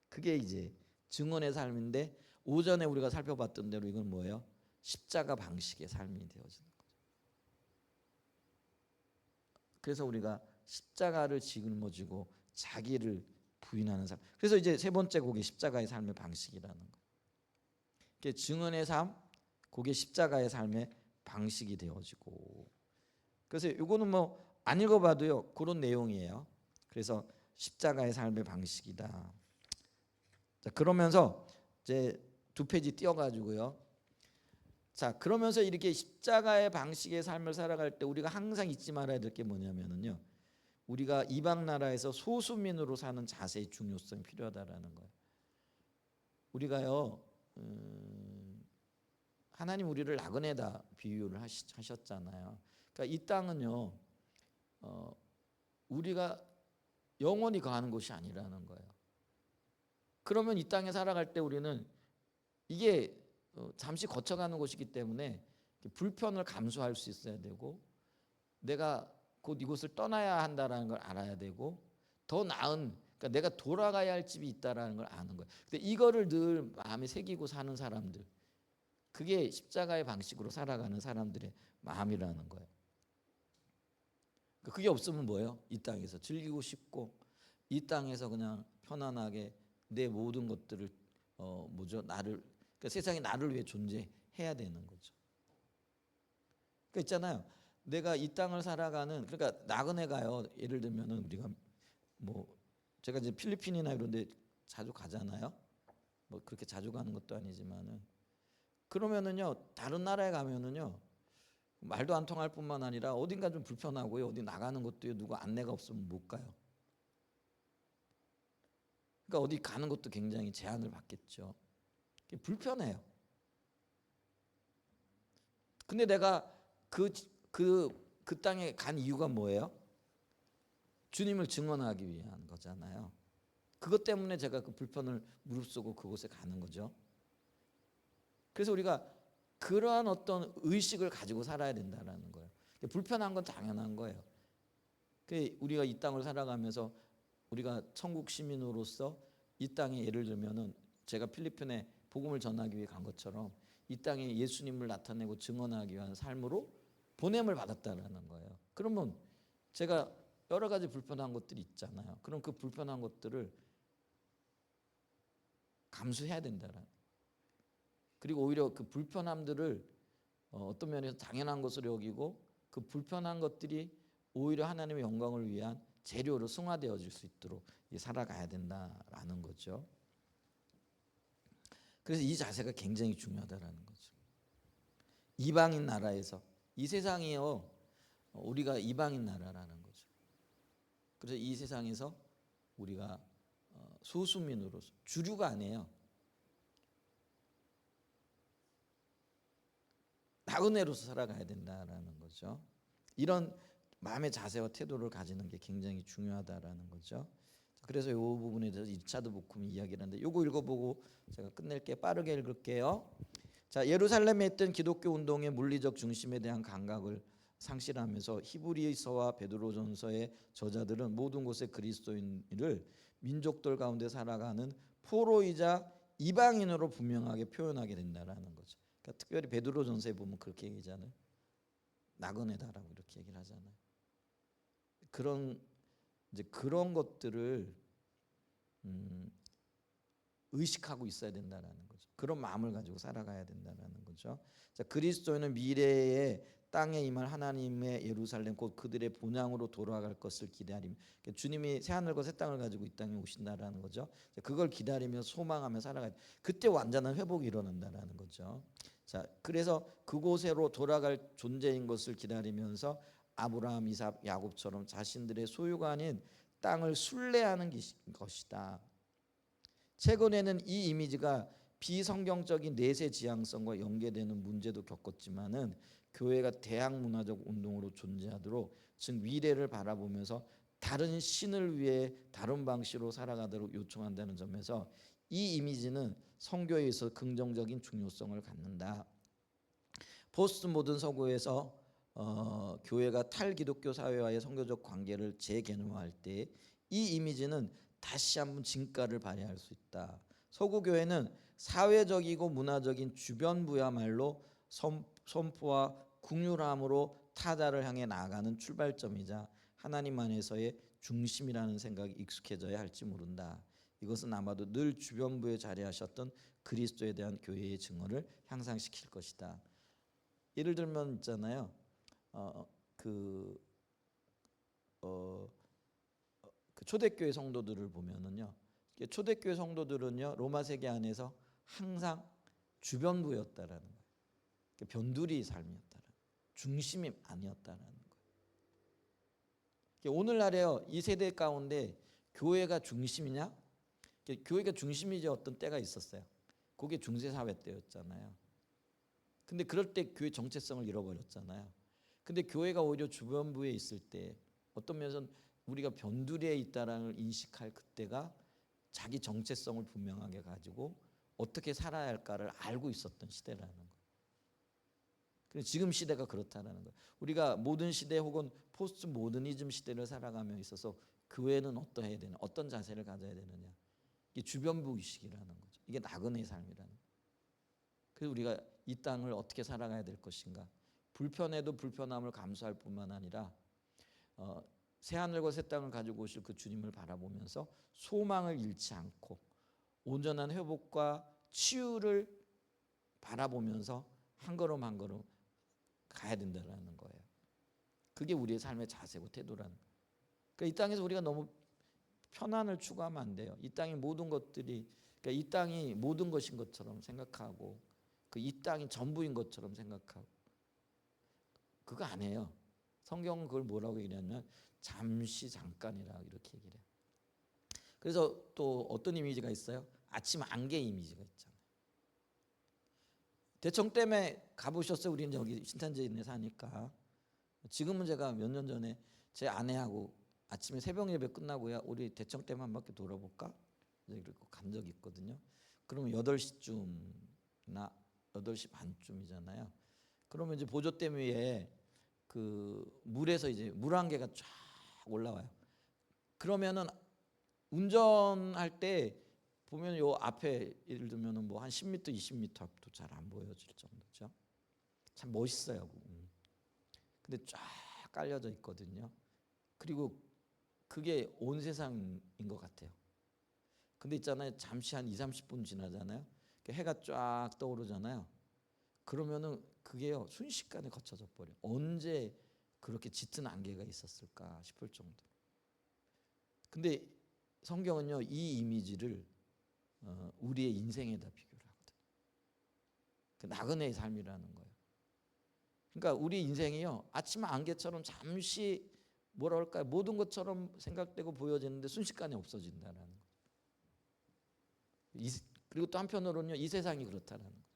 그게 이제 증언의 삶인데, 오전에 우리가 살펴봤던 대로 이건 뭐예요? 십자가 방식의 삶이 되어지는 거죠. 그래서 우리가 십자가를 짊어지고 자기를 부인하는 삶. 그래서 이제 세 번째 곡이 십자가의 삶의 방식이라는 거예요. 증언의 삶, 그게 십자가의 삶의 방식이 되어지고. 그래서 이거는 뭐 안 읽어봐도요, 그런 내용이에요. 그래서 십자가의 삶의 방식이다. 자, 그러면서 이제 두 페이지 띄어가지고요. 자, 그러면서 이렇게 십자가의 방식의 삶을 살아갈 때 우리가 항상 잊지 말아야 될 게 뭐냐면은요, 우리가 이방 나라에서 소수민으로 사는 자세의 중요성이 필요하다라는 거예요. 우리가요, 하나님 우리를 나그네다 비유를 하셨잖아요. 그러니까 이 땅은요, 우리가 영원히 거하는 곳이 아니라는 거예요. 그러면 이 땅에 살아갈 때 우리는 이게 잠시 거쳐가는 곳이기 때문에 불편을 감수할 수 있어야 되고, 내가 곧 이곳을 떠나야 한다라는 걸 알아야 되고, 더 나은, 그러니까 내가 돌아가야 할 집이 있다라는 걸 아는 거예요. 근데 이거를 늘 마음에 새기고 사는 사람들, 그게 십자가의 방식으로 살아가는 사람들의 마음이라는 거예요. 그게 없으면 뭐예요? 이 땅에서 즐기고 싶고, 이 땅에서 그냥 편안하게 내 모든 것들을 나를, 그러니까 세상에 나를 위해 존재해야 되는 거죠. 그러니까 있잖아요, 내가 이 땅을 살아가는, 그러니까 나그네가요, 예를 들면은 우리가 뭐 제가 이제 필리핀이나 이런데 자주 가잖아요. 뭐 그렇게 자주 가는 것도 아니지만은, 그러면은요, 다른 나라에 가면은요, 말도 안 통할 뿐만 아니라 어딘가 좀 불편하고요, 어디 나가는 것도요, 누구 안내가 없으면 못 가요. 그러니까 어디 가는 것도 굉장히 제한을 받겠죠. 불편해요. 근데 내가 그 땅에 간 이유가 뭐예요? 주님을 증언하기 위한 거잖아요. 그것 때문에 제가 그 불편을 무릅쓰고 그곳에 가는 거죠. 그래서 우리가 그러한 어떤 의식을 가지고 살아야 된다는 거예요. 불편한 건 당연한 거예요. 우리가 이 땅을 살아가면서 우리가 천국 시민으로서 이 땅에, 예를 들면은 제가 필리핀에 복음을 전하기 위해 간 것처럼 이 땅에 예수님을 나타내고 증언하기 위한 삶으로 보냄을 받았다라는 거예요. 그러면 제가 여러 가지 불편한 것들이 있잖아요. 그럼 그 불편한 것들을 감수해야 된다라는. 그리고 오히려 그 불편함들을 어떤 면에서 당연한 것으로 여기고 그 불편한 것들이 오히려 하나님의 영광을 위한 재료로 승화되어질 수 있도록 살아가야 된다라는 거죠. 그래서 이 자세가 굉장히 중요하다라는 거죠. 이방인 나라에서 이 세상이요 우리가 이방인 나라라는 거죠. 그래서 이 세상에서 우리가 소수민으로서 주류가 아니에요. 나그네로서 살아가야 된다라는 거죠. 이런 마음의 자세와 태도를 가지는 게 굉장히 중요하다라는 거죠. 그래서 이 부분에 대해서 1차 드보쿰 이야기를 하는데 이거 읽어보고 제가 끝낼게요. 빠르게 읽을게요. 자, 예루살렘에 있던 기독교 운동의 물리적 중심에 대한 감각을 상실하면서 히브리서와 베드로전서의 저자들은 모든 곳의 그리스도인을 민족들 가운데 살아가는 포로이자 이방인으로 분명하게 표현하게 된다라는 거죠. 그러니까 특별히 베드로전서에 보면 그렇게 얘기하잖아요. 나그네다라고 이렇게 얘기를 하잖아요. 그런 것들을 의식하고 있어야 된다는 거죠. 그런 마음을 가지고 살아가야 된다는 거죠. 자, 그리스도인은 미래의 땅에 임할 하나님의 예루살렘 곧 그들의 본향으로 돌아갈 것을 기다림. 그러니까 주님이 새 하늘과 새 땅을 가지고 이 땅에 오신다라는 거죠. 자, 그걸 기다리며 소망하며 살아가야 돼. 그때 완전한 회복이 일어난다라는 거죠. 자, 그래서 그곳으로 돌아갈 존재인 것을 기다리면서 아브라함, 이삭, 야곱처럼 자신들의 소유가 아닌 땅을 순례하는 것이다. 최근에는 이 이미지가 비성경적인 내세 지향성과 연계되는 문제도 겪었지만은 교회가 대학 문화적 운동으로 존재하도록 즉 미래를 바라보면서 다른 신을 위해 다른 방식으로 살아가도록 요청한다는 점에서 이 이미지는 성교에 있어 긍정적인 중요성을 갖는다. 포스트 모던 서구에서 교회가 탈기독교 사회와의 선교적 관계를 재개념화할 때 이 이미지는 다시 한번 진가를 발휘할 수 있다. 서구 교회는 사회적이고 문화적인 주변부야말로 선포와 긍휼함으로 타자를 향해 나아가는 출발점이자 하나님 안에서의 중심이라는 생각이 익숙해져야 할지 모른다. 이것은 아마도 늘 주변부에 자리하셨던 그리스도에 대한 교회의 증언을 향상시킬 것이다. 예를 들면 있잖아요. 그 초대교회 성도들을 보면은요. 초대교회 성도들은요. 로마 세계 안에서 항상 주변부였다라는 거예요. 변두리 삶이었다라는 거예요. 중심이 아니었다라는 거예요. 오늘날에요. 이 세대 가운데 교회가 중심이냐? 교회가 중심이지 어떤 때가 있었어요. 그게 중세사회 때였잖아요. 근데 그럴 때 교회 정체성을 잃어버렸잖아요. 근데 교회가 오히려 주변부에 있을 때 어떤 면에서는 우리가 변두리에 있다라는 걸 인식할 그때가 자기 정체성을 분명하게 가지고 어떻게 살아야 할까를 알고 있었던 시대라는 거예요. 그래서 지금 시대가 그렇다는 거예요. 우리가 모든 시대 혹은 포스트 모더니즘 시대를 살아가며 있어서 교회는 어떠해야 되냐, 어떤 자세를 가져야 되느냐. 이게 주변부 의식이라는 거죠. 이게 나그네의 삶이라는 거예요. 그래서 우리가 이 땅을 어떻게 살아가야 될 것인가. 불편해도 불편함을 감수할 뿐만 아니라 새 하늘과 새 땅을 가지고 오실 그 주님을 바라보면서 소망을 잃지 않고 온전한 회복과 치유를 바라보면서 한 걸음 한 걸음 가야 된다는 거예요. 그게 우리의 삶의 자세고 태도라는 거예요. 그러니까 이 땅에서 우리가 너무 편안을 추구하면 안 돼요. 이 땅의 모든 것들이 그러니까 이 땅이 모든 것인 것처럼 생각하고 이 땅이 전부인 것처럼 생각하고 그거 아니에요. 성경은 그걸 뭐라고 얘기하냐면 잠시 잠깐이라 이렇게 얘기를 해요. 그래서 또 어떤 이미지가 있어요? 아침 안개 이미지가 있잖아요. 대청댐에 가보셨어요? 우리는 여기 신탄지에 사니까. 지금은 제가 몇 년 전에 제 아내하고 아침에 새벽 예배 끝나고야 우리 대청댐 한 바퀴 돌아볼까? 이렇게 간 적이 있거든요. 그러면 8시쯤이나 8시 반쯤이잖아요. 그러면 이제 보조댐 위에 그 물에서 이제 물안개가 쫙 올라와요. 그러면은 운전할 때 보면 요 앞에 예를 들면은 뭐 한 10m, 20m 앞도 잘 안 보여질 정도죠. 참 멋있어요. 근데 쫙 깔려져 있거든요. 그리고 그게 온 세상인 것 같아요. 근데 있잖아요. 잠시 한 2, 30분 지나잖아요. 해가 쫙 떠오르잖아요. 그러면은 그게요 순식간에 거쳐져 버려. 언제 그렇게 짙은 안개가 있었을까 싶을 정도. 근데 성경은요 이 이미지를 우리의 인생에다 비교를 하거든. 그 나그네의 삶이라는 거예요. 그러니까 우리 인생이요 아침 안개처럼 잠시 뭐라 할까요? 모든 것처럼 생각되고 보여지는데 순식간에 없어진다라는 거죠. 그리고 또 한편으로는요 이 세상이 그렇다라는 거죠.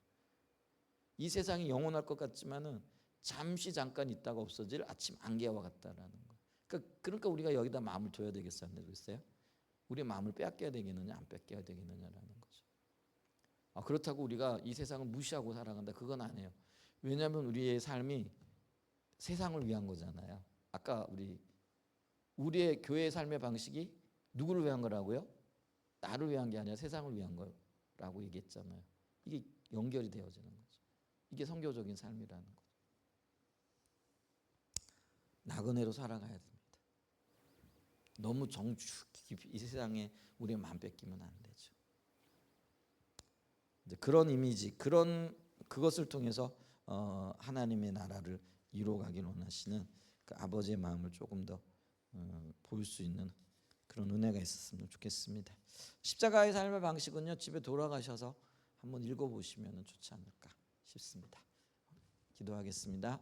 이 세상이 영원할 것 같지만은 잠시 잠깐 있다가 없어질 아침 안개와 같다라는 거. 그러니까 우리가 여기다 마음을 둬야 되겠어요, 안 되겠어요? 우리 마음을 빼앗겨야 되겠느냐, 안 뺏겨야 되겠느냐라는 거죠. 그렇다고 우리가 이 세상을 무시하고 살아간다, 그건 아니에요. 왜냐하면 우리의 삶이 세상을 위한 거잖아요. 아까 우리의 교회의 삶의 방식이 누구를 위한 거라고요? 나를 위한 게 아니라 세상을 위한 거라고 얘기했잖아요. 이게 연결이 되어지는 거죠. 이게 선교적인 삶이라는 거죠. 나그네로 살아가야 됩니다. 너무 깊이 이 세상에 우리의 마음 뺏기면 안 되죠. 이제 그런 이미지, 그것을 통해서 하나님의 나라를 이루어가길 원하시는 그 아버지의 마음을 조금 더 보일 수 있는 그런 은혜가 있었으면 좋겠습니다. 십자가의 삶의 방식은요 집에 돌아가셔서 한번 읽어보시면 좋지 않을까 싶습니다. 기도하겠습니다.